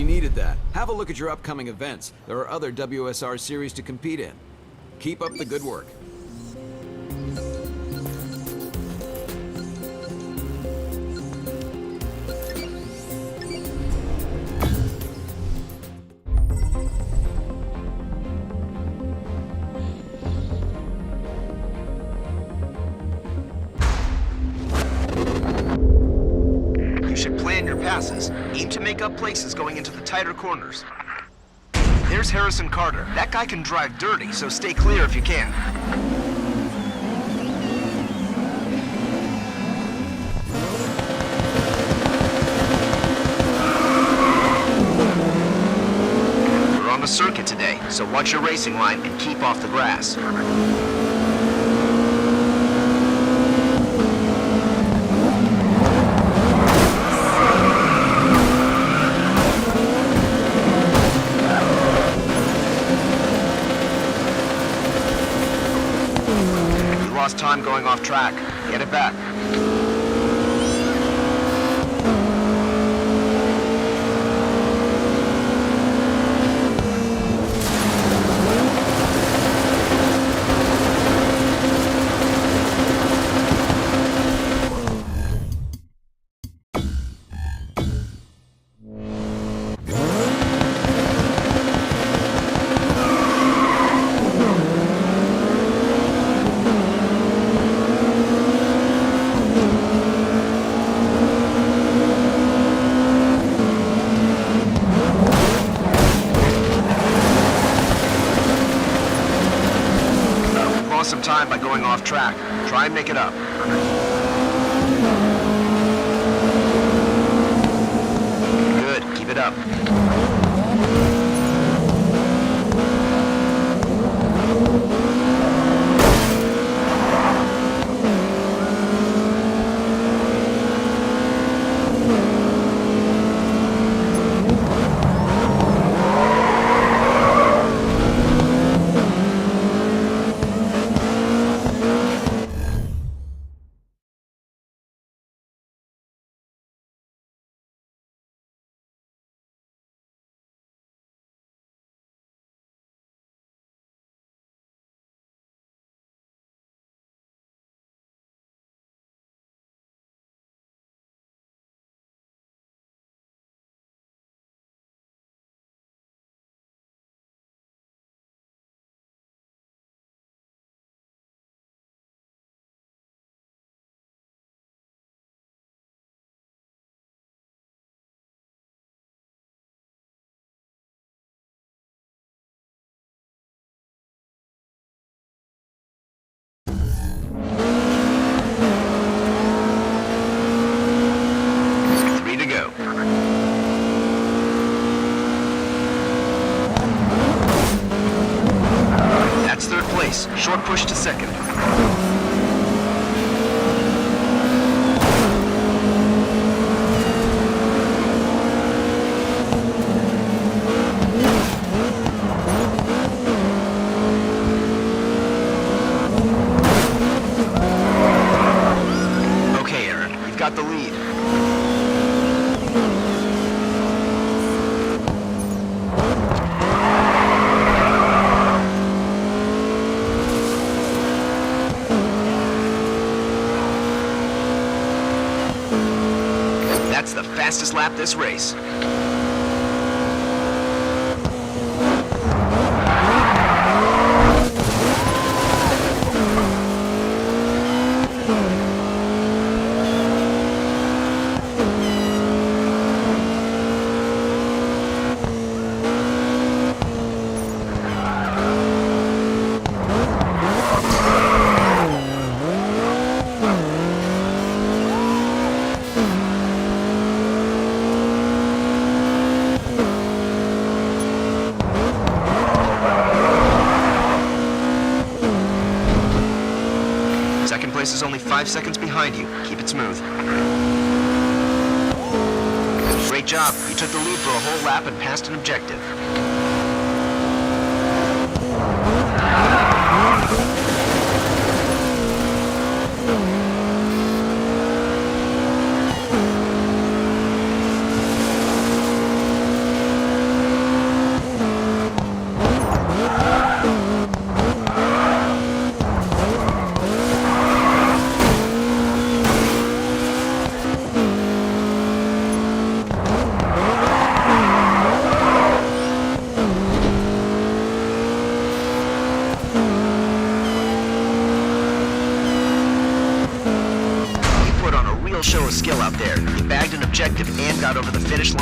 needed that. Have a look at your upcoming events. There are other WSR series to compete in. Keep up the good work. You should plan your passes. Aim to make up places going into the tighter corners. There's Harrison Carter. That guy can drive dirty, so stay clear if you can. We're on the circuit today, so watch your racing line and keep off the grass. Lost time going off track. Get it back. Some time by going off track. Try and make it up. Good. Keep it up. Short push to second. Okay, Aaron, you've got the lead. That's the fastest lap this race. Second place is only 5 seconds behind you. Keep it smooth. Great job. You took the lead for a whole lap and passed an objective.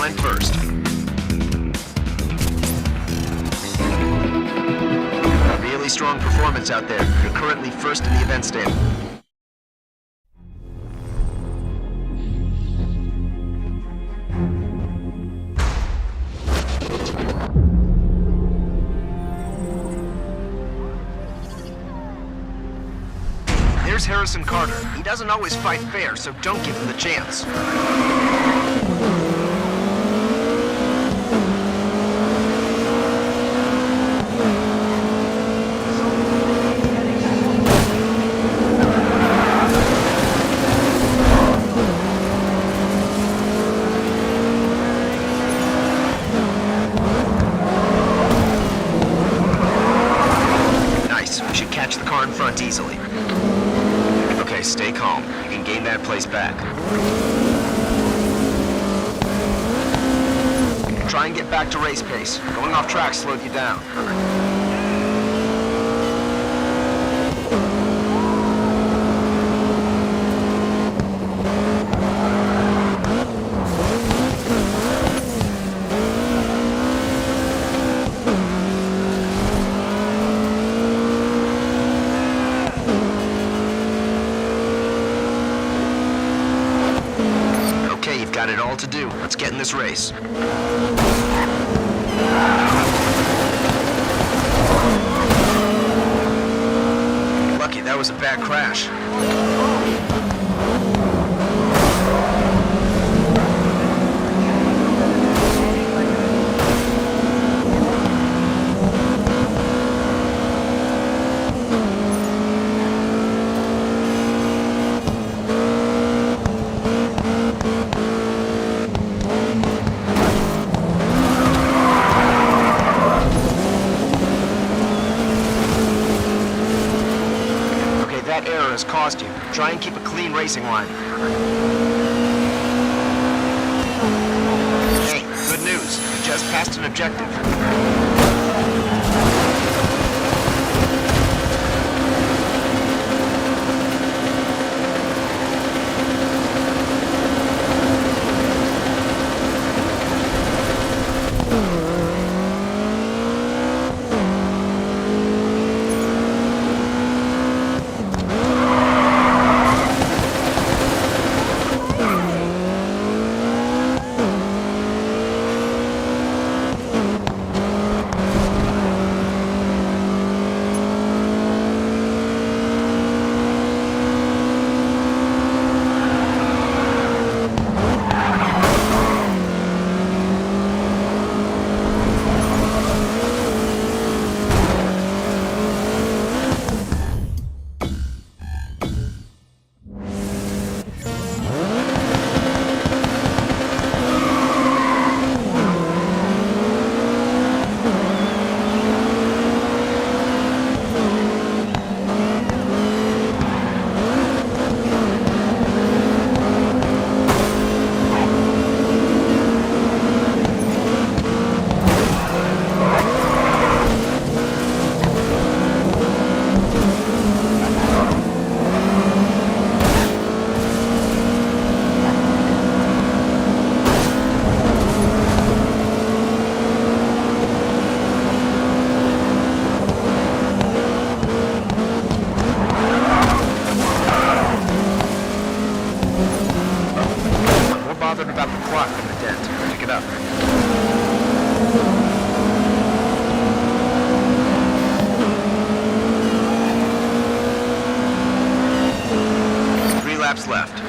line first. Really strong performance out there. You're currently first in the event stand. There's Harrison Carter. He doesn't always fight fair, so don't give him the chance. Nice. We should catch the car in front easily. Okay, stay calm. You can gain that place back. Try and get back to race pace. Going off track slowed you down. Got it all to do. Let's get in this race. Lucky that was a bad crash. That error has cost you. Try and keep a clean racing line. Hey, good news. You just passed an objective. Bothered about the clock and the dent. Pick it up. Three laps left.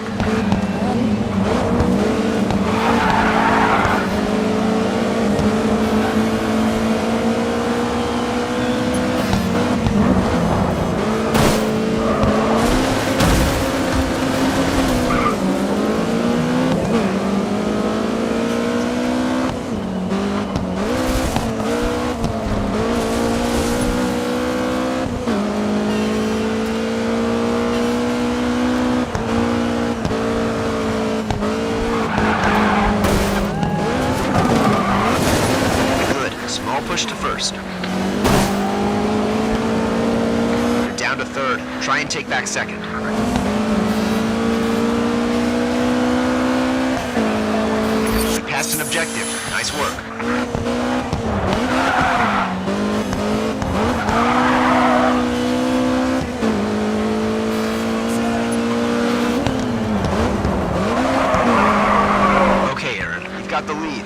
Push to first. You're down to third. Try and take back second. You passed an objective. objective. Nice work. Okay, Aaron, you've got the lead.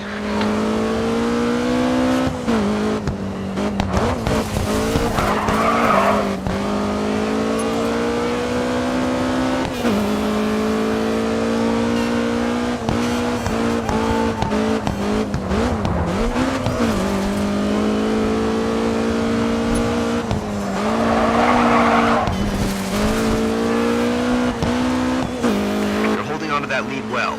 You're holding onto that lead well.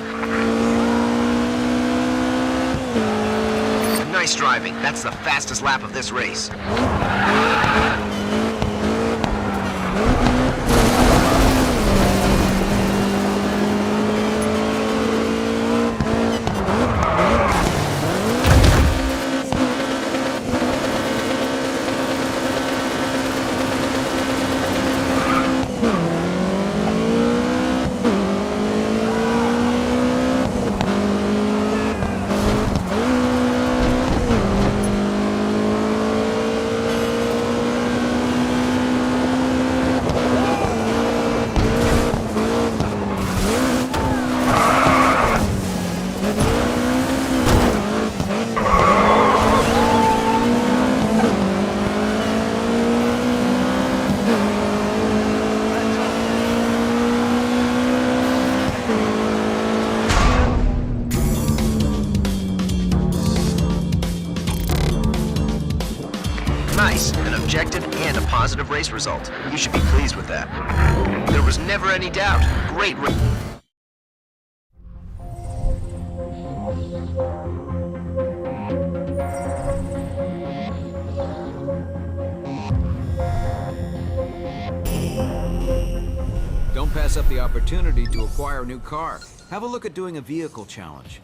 Nice driving. That's the fastest lap of this race. Nice, an objective and a positive race result. You should be pleased with that. There was never any doubt. Great race. Don't pass up the opportunity to acquire a new car. Have a look at doing a vehicle challenge.